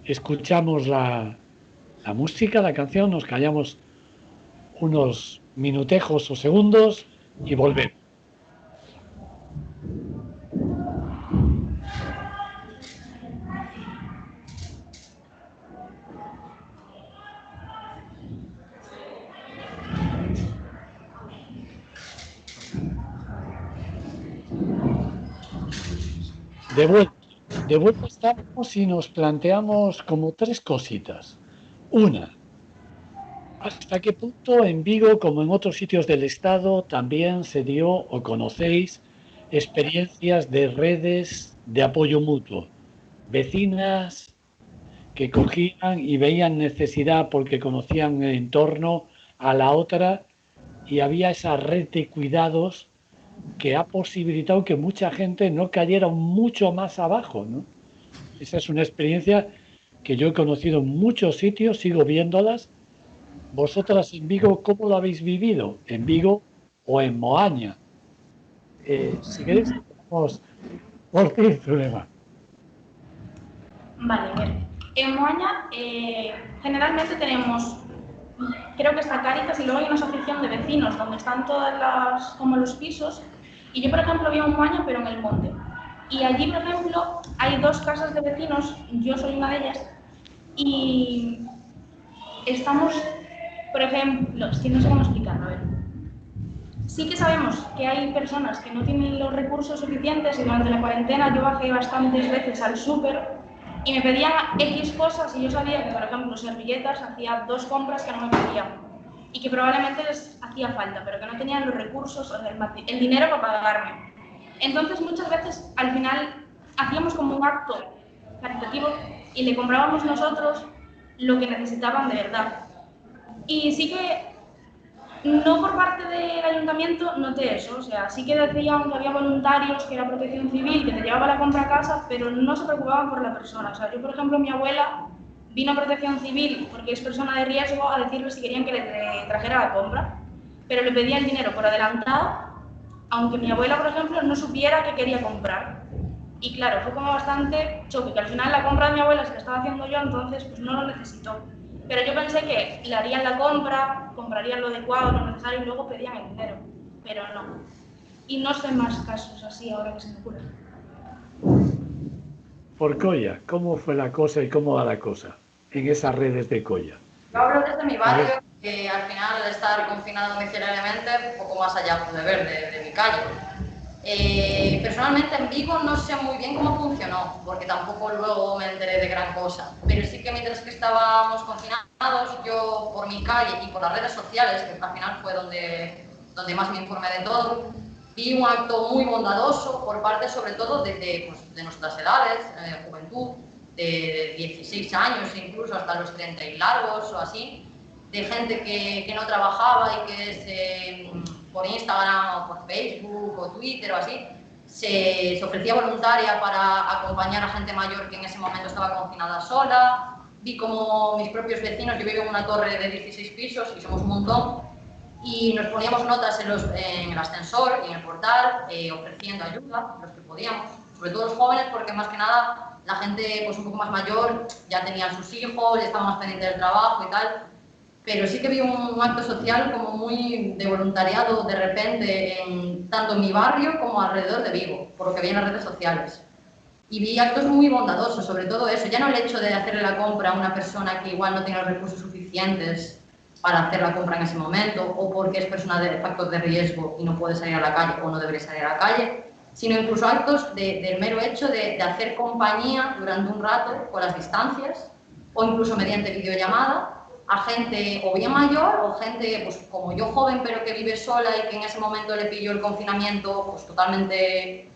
[SPEAKER 1] Escuchamos la música, la canción, nos callamos unos minutejos o segundos y volvemos. De vuelta estamos y nos planteamos como tres cositas. Una, ¿hasta qué punto en Vigo, como en otros sitios del Estado, también se dio o conocéis experiencias de redes de apoyo mutuo? Vecinas que cogían y veían necesidad porque conocían el entorno a la otra y había esa red de cuidados que ha posibilitado que mucha gente no cayera mucho más abajo, ¿no? Esa es una experiencia que yo he conocido en muchos sitios, sigo viéndolas. Vosotras en Vigo, ¿cómo lo habéis vivido? ¿En Vigo o en Moaña? Si queréis, vamos por ti, Zulema.
[SPEAKER 4] Vale, a ver. En Moaña generalmente tenemos, creo que está Cáritas y luego hay una asociación de vecinos donde están todas como los pisos. Y yo, por ejemplo, vivo en Moaña, pero en el monte. Y allí, por ejemplo, hay dos casas de vecinos, yo soy una de ellas, y estamos, por ejemplo, es que no sé cómo explicarlo, a ver. Sí que sabemos que hay personas que no tienen los recursos suficientes y durante la cuarentena yo bajé bastantes veces al súper y me pedían X cosas y yo sabía que, por ejemplo, servilletas, hacía 2 compras que no me pedían y que probablemente les hacía falta, pero que no tenían los recursos o el dinero para pagarme. Entonces, muchas veces, al final, hacíamos como un acto caritativo y le comprábamos nosotros lo que necesitaban de verdad. Y sí que, no por parte del ayuntamiento, noté eso. O sea, sí que decían que había voluntarios, que era protección civil, que te llevaba la compra a casa, pero no se preocupaban por la persona. O sea, yo, por ejemplo, mi abuela vino a protección civil, porque es persona de riesgo, a decirle si querían que le trajera la compra, pero le pedía el dinero por adelantado aunque mi abuela, por ejemplo, no supiera qué quería comprar. Y claro, fue como bastante choque, que al final la compra de mi abuela se la estaba haciendo yo, entonces pues no lo necesitó. Pero yo pensé que le harían la compra, comprarían lo adecuado, lo necesario y luego pedían el dinero. Pero no. Y no sé más casos así ahora que se me ocurren.
[SPEAKER 1] Por Colla, ¿cómo fue la cosa y cómo va la cosa en esas redes de Colla?
[SPEAKER 2] Yo hablo desde mi barrio, que al final de estar confinado domiciliariamente, un poco más allá pude ver de mi calle. Personalmente en Vigo no sé muy bien cómo funcionó, porque tampoco luego me enteré de gran cosa, pero sí que mientras que estábamos confinados, yo por mi calle y por las redes sociales, que al final fue donde más me informé de todo, vi un acto muy bondadoso por parte sobre todo de nuestras edades, juventud, de 16 años incluso hasta los 30 y largos o así, de gente que no trabajaba y que por Instagram o por Facebook o Twitter o así, se ofrecía voluntaria para acompañar a gente mayor que en ese momento estaba confinada sola. Vi como mis propios vecinos, yo vivo en una torre de 16 pisos y somos un montón, y nos poníamos notas en el ascensor y en el portal, ofreciendo ayuda, los que podíamos, sobre todo los jóvenes, porque más que nada la gente pues un poco más mayor ya tenía sus hijos, ya estaba más pendiente del trabajo y tal, pero sí que vi un acto social como muy de voluntariado de repente, tanto en mi barrio como alrededor de Vigo, por lo que vi en las redes sociales. Y vi actos muy bondadosos, sobre todo eso, ya no el hecho de hacerle la compra a una persona que igual no tiene los recursos suficientes para hacer la compra en ese momento, o porque es persona de factor de riesgo y no puede salir a la calle o no debería salir a la calle, sino incluso actos del mero hecho de hacer compañía durante un rato con las distancias, o incluso mediante videollamada, a gente o bien mayor o gente pues, como yo joven pero que vive sola y que en ese momento le pilló el confinamiento pues, totalmente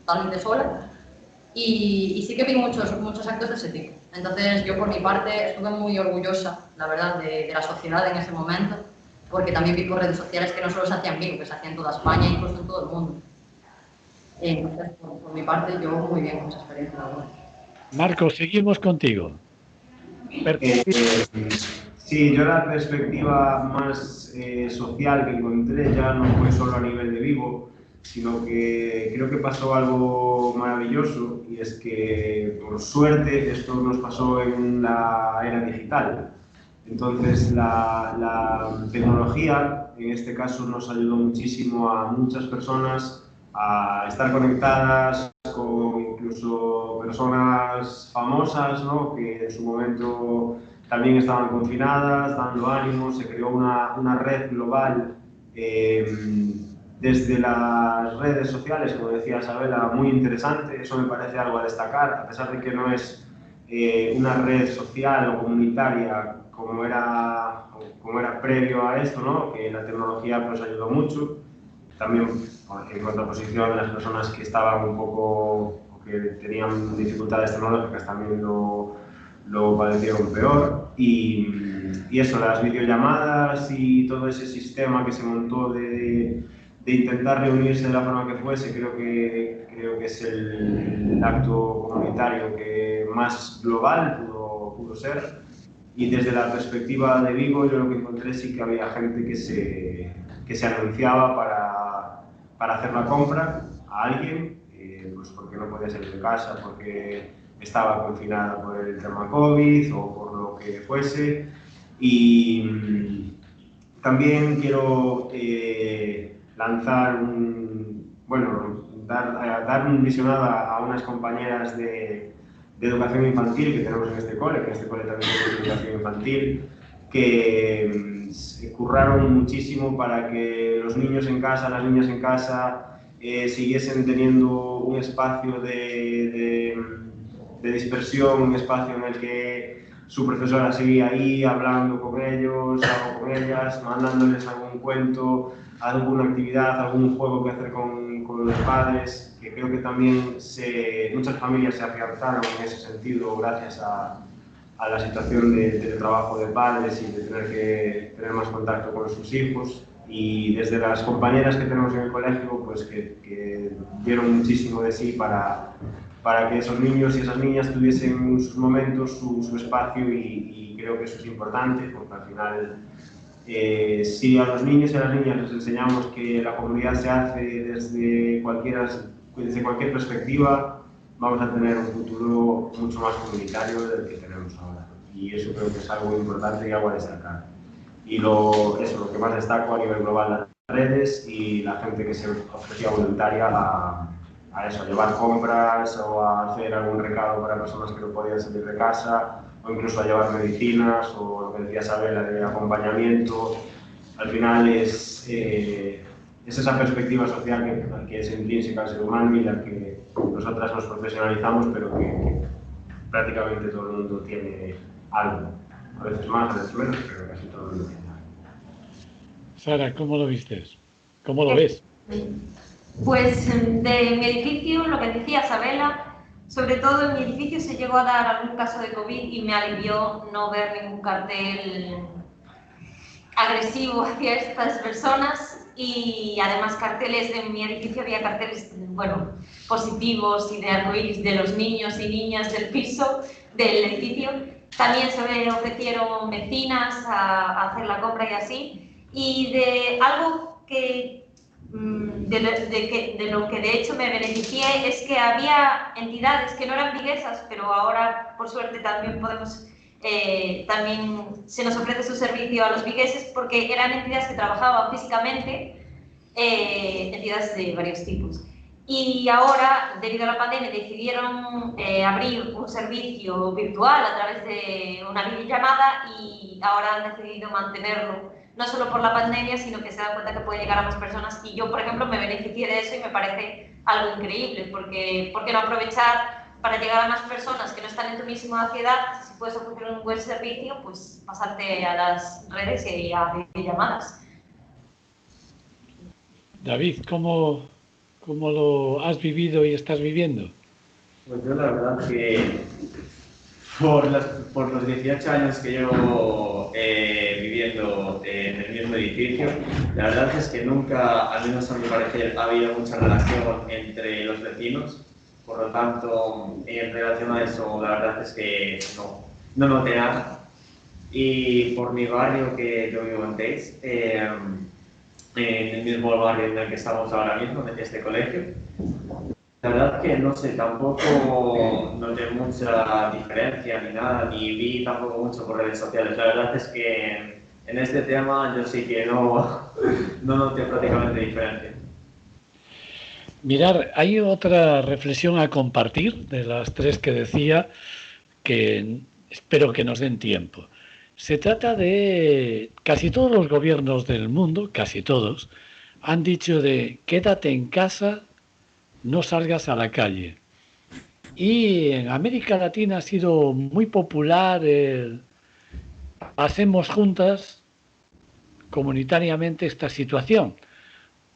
[SPEAKER 2] sola. Y sí que vi muchos actos de ese tipo. Entonces yo por mi parte estuve muy orgullosa, la verdad, de la sociedad en ese momento, porque también vi por redes sociales que no solo se hacía en Vigo, que se hacía en toda España, incluso en todo el mundo. Entonces, por mi parte, yo muy bien con esa experiencia, la verdad.
[SPEAKER 1] Marcos, seguimos contigo.
[SPEAKER 6] Sí, yo la perspectiva más social que encontré ya no fue solo a nivel de Vigo, sino que creo que pasó algo maravilloso, y es que por suerte esto nos pasó en la era digital. Entonces la tecnología en este caso nos ayudó muchísimo a muchas personas a estar conectadas con incluso personas famosas, ¿no?, que en su momento también estaban confinadas, dando ánimo. Se creó una red global desde las redes sociales, como decía Isabela, muy interesante. Eso me parece algo a destacar, a pesar de que no es una red social o comunitaria como era previo a esto, ¿no?, que la tecnología pues ayudó mucho. También en contraposición a las personas que estaban un poco o que tenían dificultades tecnológicas también lo padecieron peor. Y eso, las videollamadas y todo ese sistema que se montó de intentar reunirse de la forma que fuese, creo que es el acto comunitario que más global pudo ser. Y desde la perspectiva de Vigo, yo lo que encontré sí que había gente que se anunciaba para hacer la compra a alguien, pues porque no podía salir de casa, porque estaba confinada por el tema COVID o por lo que fuese. Y también quiero lanzar dar un visionado a unas compañeras de educación infantil que tenemos en este cole, que en este cole también tenemos educación infantil, que se curraron muchísimo para que los niños en casa, las niñas en casa, siguiesen teniendo un espacio de dispersión, un espacio en el que su profesora seguía ahí hablando con ellos o con ellas, mandándoles algún cuento, alguna actividad, algún juego que hacer con los padres, que creo que también muchas familias se afianzaron en ese sentido gracias a la situación de trabajo de padres y de tener que tener más contacto con sus hijos. Y desde las compañeras que tenemos en el colegio, pues que dieron muchísimo de sí para que esos niños y esas niñas tuviesen sus momentos, su espacio, y creo que eso es importante, porque al final Si a los niños y a las niñas les enseñamos que la comunidad se hace desde cualquier perspectiva, vamos a tener un futuro mucho más comunitario del que tenemos ahora. Y eso creo que es algo importante y algo a destacar. Y lo que más destaco a nivel global, las redes y la gente que se ofrecía voluntaria a eso, a llevar compras o a hacer algún recado para personas que no podían salir de casa, o incluso a llevar medicinas, o lo que decía Sabela de acompañamiento. Al final es esa perspectiva social que es intrínseca al ser humano y la que nosotras nos profesionalizamos, pero que prácticamente todo el mundo tiene algo. A veces más, a veces menos, pero casi todo el mundo tiene algo.
[SPEAKER 1] Sara, ¿cómo lo vistes? ¿Cómo lo ves?
[SPEAKER 3] Pues de mi edificio, lo que decía Sabela, sobre todo en mi edificio se llegó a dar algún caso de COVID y me alivió no ver ningún cartel agresivo hacia estas personas, y además carteles de mi edificio, había carteles, bueno, positivos y de arcoíris de los niños y niñas del piso, del edificio. También se me ofrecieron vecinas a hacer la compra y así, y de algo que de lo que de hecho me beneficié es que había entidades que no eran viguesas, pero ahora por suerte también podemos, también se nos ofrece su servicio a los vigueses, porque eran entidades que trabajaban físicamente, entidades de varios tipos. Y ahora, debido a la pandemia, decidieron abrir un servicio virtual a través de una videollamada, y ahora han decidido mantenerlo, no solo por la pandemia, sino que se dan cuenta que puede llegar a más personas. Y yo, por ejemplo, me beneficié de eso y me parece algo increíble, porque ¿por qué no aprovechar para llegar a más personas que no están en tu misma ciudad? Si puedes ofrecer un buen servicio, pues pasarte a las redes y a videollamadas.
[SPEAKER 1] David, ¿cómo lo has vivido y estás viviendo?
[SPEAKER 5] Pues yo la verdad que por los 18 años que llevo viviendo en el mismo edificio, la verdad es que nunca, al menos a mi parecer, ha habido mucha relación entre los vecinos. Por lo tanto, en relación a eso, la verdad es que no noté nada. Y por mi barrio, que yo vivo en Teix, en el mismo barrio en el que estamos ahora mismo, en este colegio, la verdad que no sé, tampoco noté mucha diferencia ni nada, ni vi tampoco mucho por redes sociales. La verdad es que en este tema yo sí que no noté prácticamente diferencia.
[SPEAKER 1] Mirar, hay otra reflexión a compartir de las tres que decía, que espero que nos den tiempo. Se trata de casi todos los gobiernos del mundo, casi todos, han dicho de quédate en casa, no salgas a la calle. Y en América Latina ha sido muy popular el hacemos juntas comunitariamente esta situación,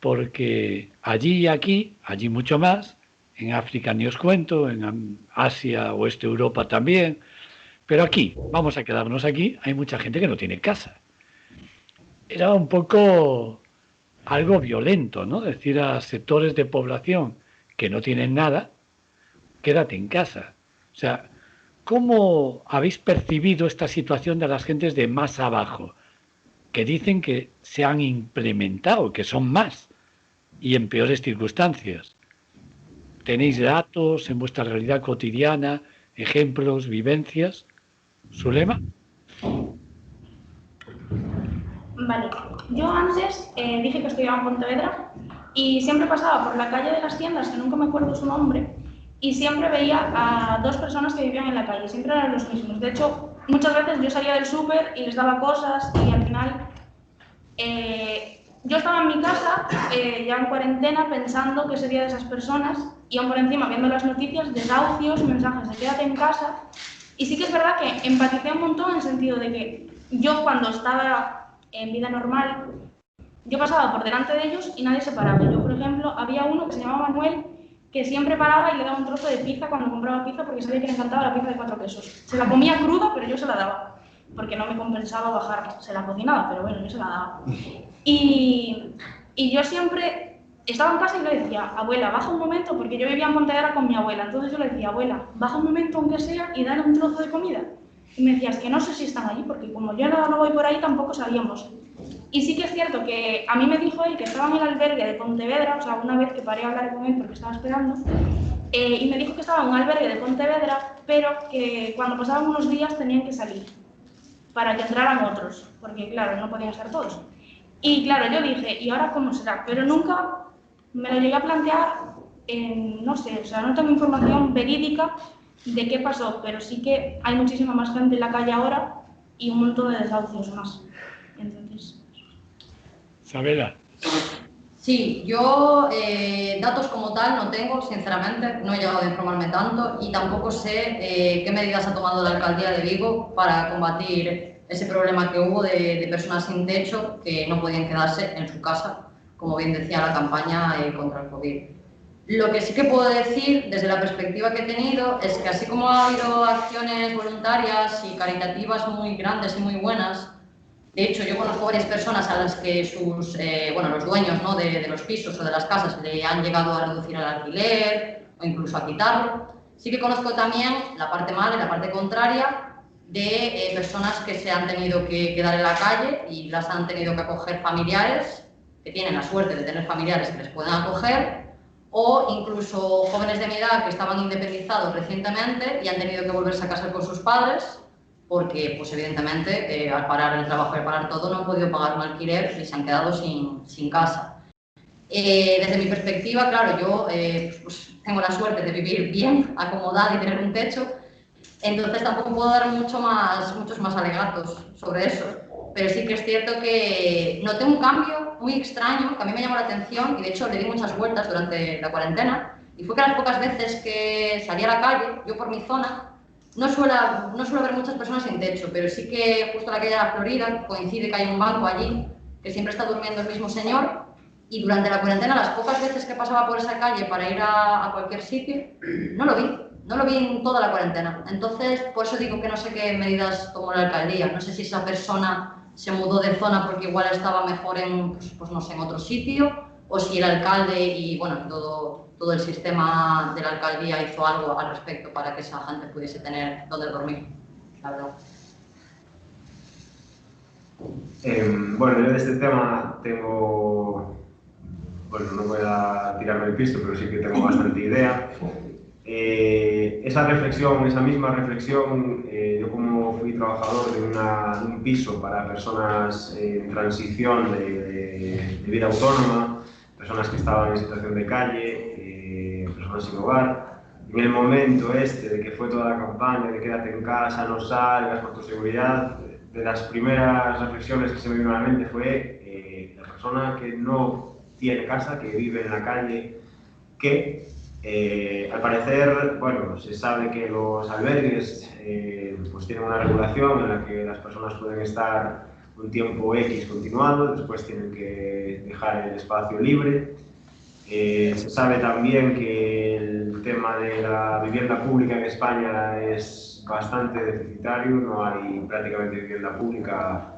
[SPEAKER 1] porque allí y aquí, allí mucho más, en África ni os cuento, en Asia, Oeste Europa también, pero aquí, vamos a quedarnos aquí, hay mucha gente que no tiene casa. Era un poco algo violento, ¿no? Decir a sectores de población que no tienen nada, quédate en casa. O sea, ¿cómo habéis percibido esta situación de las gentes de más abajo? Que dicen que se han implementado, que son más, y en peores circunstancias. ¿Tenéis datos en vuestra realidad cotidiana, ejemplos, vivencias? ¿Zulema?
[SPEAKER 4] Vale, yo antes dije que estudiaba en Pontevedra y siempre pasaba por la calle de las tiendas, que nunca me acuerdo su nombre, y siempre veía a dos personas que vivían en la calle, siempre eran los mismos. De hecho, muchas veces yo salía del súper y les daba cosas, y al final yo estaba en mi casa ya en cuarentena pensando que sería de esas personas, y aún por encima viendo las noticias, desahucios, mensajes de quédate en casa. Y sí que es verdad que empaticé un montón en el sentido de que yo, cuando estaba en vida normal, yo pasaba por delante de ellos y nadie se paraba. Yo, por ejemplo, había uno que se llamaba Manuel, que siempre paraba y le daba un trozo de pizza cuando compraba pizza, porque sabía que le encantaba la pizza de 4 quesos. Se la comía cruda, pero yo se la daba, porque no me compensaba bajar. Se la cocinaba, pero bueno, yo se la daba. Y yo siempre estaba en casa y le decía, abuela, baja un momento, porque yo vivía en Pontevedra con mi abuela. Entonces yo le decía, abuela, baja un momento aunque sea y dale un trozo de comida. Y me decías que no sé si están allí, porque como yo no voy por ahí tampoco sabíamos. Y sí que es cierto que a mí me dijo él que estaba en el albergue de Pontevedra, o sea, una vez que paré a hablar con él porque estaba esperando, y me dijo que estaba en un albergue de Pontevedra, pero que cuando pasaban unos días tenían que salir para que entraran otros, porque claro, no podían estar todos. Y claro, yo dije, ¿y ahora cómo será? Pero nunca me lo llegué a plantear, no sé, o sea, no tengo información verídica de qué pasó, pero sí que hay muchísima más gente en la calle ahora y un montón de desahucios más. Entonces...
[SPEAKER 1] Isabela.
[SPEAKER 2] Sí, yo datos como tal no tengo, sinceramente, no he llegado a informarme tanto y tampoco sé qué medidas ha tomado la alcaldía de Vigo para combatir ese problema que hubo de personas sin techo que no podían quedarse en su casa, como bien decía la campaña contra el COVID. Lo que sí que puedo decir, desde la perspectiva que he tenido, es que así como ha habido acciones voluntarias y caritativas muy grandes y muy buenas, de hecho, yo conozco varias personas a las que los dueños, ¿no?, de los pisos o de las casas le han llegado a reducir el alquiler o incluso a quitarlo. Sí que conozco también la parte mala y la parte contraria de personas que se han tenido que quedar en la calle y las han tenido que acoger familiares, que tienen la suerte de tener familiares que les puedan acoger, o incluso jóvenes de mi edad que estaban independizados recientemente y han tenido que volverse a casar con sus padres porque, pues evidentemente, al parar el trabajo y al parar todo, no han podido pagar un alquiler y se han quedado sin casa. Desde mi perspectiva, claro, yo pues tengo la suerte de vivir bien, acomodada y tener un techo, entonces tampoco puedo dar muchos más alegatos sobre eso. Pero sí que es cierto que noté un cambio muy extraño que a mí me llamó la atención y de hecho le di muchas vueltas durante la cuarentena y fue que las pocas veces que salí a la calle, yo por mi zona, no suelo haber muchas personas sin techo, pero sí que justo en la calle de la Florida coincide que hay un banco allí que siempre está durmiendo el mismo señor y durante la cuarentena las pocas veces que pasaba por esa calle para ir a cualquier sitio, no lo vi en toda la cuarentena. Entonces, por eso digo que no sé qué medidas tomó la alcaldía, no sé si esa persona se mudó de zona porque igual estaba mejor en otro sitio, o si el alcalde y bueno, todo el sistema de la alcaldía hizo algo al respecto para que esa gente pudiese tener donde dormir, la verdad.
[SPEAKER 6] Bueno, yo de este tema tengo, bueno, no voy a tirarme el pisto, pero sí que tengo bastante idea. Esa misma reflexión, yo como fui trabajador de un piso para personas en transición de vida autónoma, personas que estaban en situación de calle, personas sin hogar, en el momento de que fue toda la campaña de quédate en casa, no salgas por tu seguridad, de las primeras reflexiones que se me vino a la mente fue la persona que no tiene casa, que vive en la calle, que al parecer, bueno, se sabe que los albergues pues tienen una regulación en la que las personas pueden estar un tiempo X continuado, después tienen que dejar el espacio libre. Se sabe también que el tema de la vivienda pública en España es bastante deficitario, no hay prácticamente vivienda pública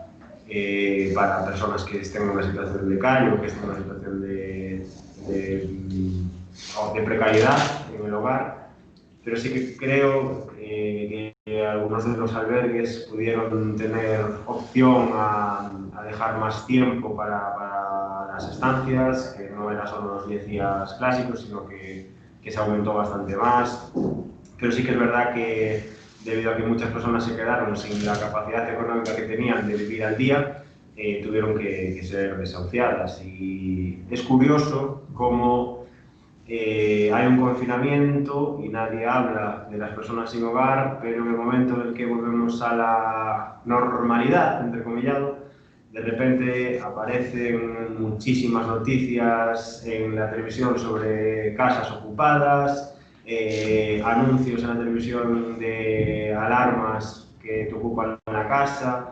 [SPEAKER 6] para personas que estén en una situación de calle o que estén en una situación de precariedad en el hogar, pero sí que creo que algunos de los albergues pudieron tener opción a dejar más tiempo para las estancias, que no eran solo los 10 días clásicos, sino que se aumentó bastante más. Pero sí que es verdad que debido a que muchas personas se quedaron sin la capacidad económica que tenían de vivir al día, tuvieron que ser desahuciadas. Y es curioso cómo hay un confinamiento y nadie habla de las personas sin hogar, pero en el momento en el que volvemos a la normalidad, entrecomillado, de repente aparecen muchísimas noticias en la televisión sobre casas ocupadas, anuncios en la televisión de alarmas que te ocupan la casa,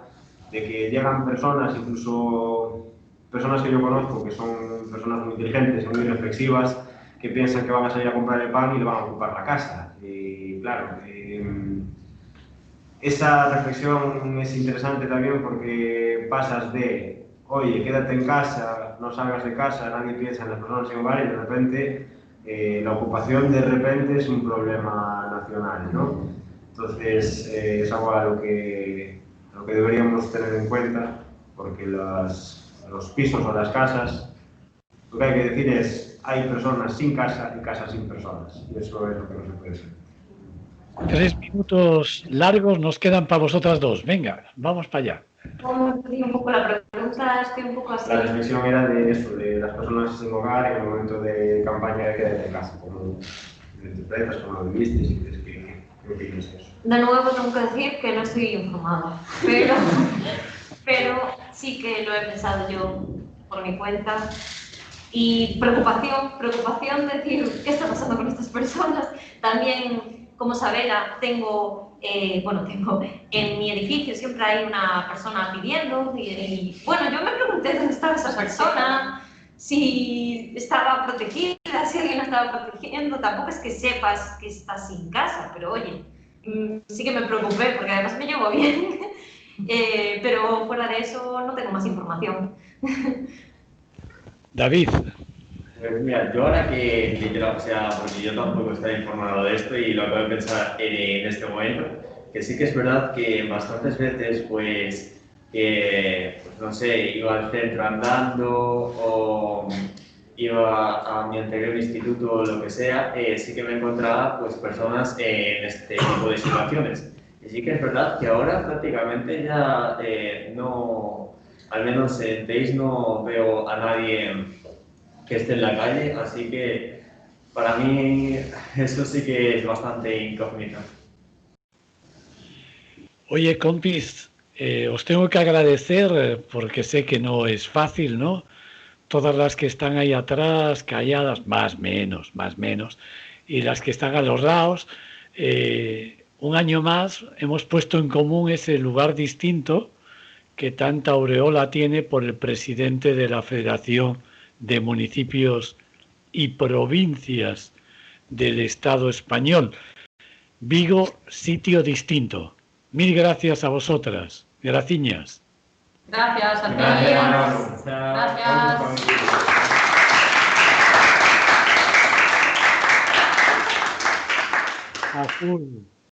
[SPEAKER 6] de que llegan personas, incluso personas que yo conozco, que son personas muy inteligentes, muy reflexivas, que piensan que van a salir a comprar el pan y le van a ocupar la casa. Y claro, esa reflexión es interesante también porque pasas de, oye, quédate en casa, no salgas de casa, nadie piensa en las personas sin hogar y de repente la ocupación de repente es un problema nacional, ¿no? Entonces, es algo a lo que deberíamos tener en cuenta, porque los pisos o las casas, lo que hay que decir es, hay personas sin casa y casas sin personas, y eso es lo que no se puede hacer.
[SPEAKER 1] 3 minutos largos nos quedan para vosotras dos. Venga, vamos para allá.
[SPEAKER 3] Como te digo un poco la pregunta, estoy un poco así.
[SPEAKER 6] La reflexión era de eso, de las personas sin hogar en el momento de campaña de quédate en casa, como lo interpretas, como lo viviste, si crees que opinas de eso.
[SPEAKER 3] De nuevo tengo que decir que no estoy informada, pero sí que lo he pensado yo por mi cuenta. Y preocupación de decir, ¿qué está pasando con estas personas? También, como Sabela, tengo en mi edificio siempre hay una persona pidiendo y bueno, yo me pregunté dónde estaba esa persona, si estaba protegida, si alguien la estaba protegiendo. Tampoco es que sepas que está sin casa, pero oye, sí que me preocupé porque además me llevo bien, pero fuera de eso no tengo más información.
[SPEAKER 1] David.
[SPEAKER 5] Pues mira, yo ahora que quiero, o sea, porque yo tampoco estaba informado de esto y lo acabo de pensar en este momento, que sí que es verdad que bastantes veces, pues no sé, iba al centro andando o iba a mi anterior instituto o lo que sea, sí que me encontraba pues personas en este tipo de situaciones. Y sí que es verdad que ahora prácticamente ya no, al menos en TEIS no veo a nadie que esté en la calle, así que para mí eso sí que es bastante incógnito.
[SPEAKER 1] Oye, compis, os tengo que agradecer porque sé que no es fácil, ¿no? Todas las que están ahí atrás, calladas, más menos, y las que están a los lados, un año más hemos puesto en común ese lugar distinto que tanta aureola tiene por el presidente de la Federación de Municipios y Provincias del Estado español. Vigo, sitio distinto. Mil gracias a vosotras. Graciñas.
[SPEAKER 2] Gracias a ti.
[SPEAKER 5] Gracias.
[SPEAKER 2] Gracias.
[SPEAKER 1] A full.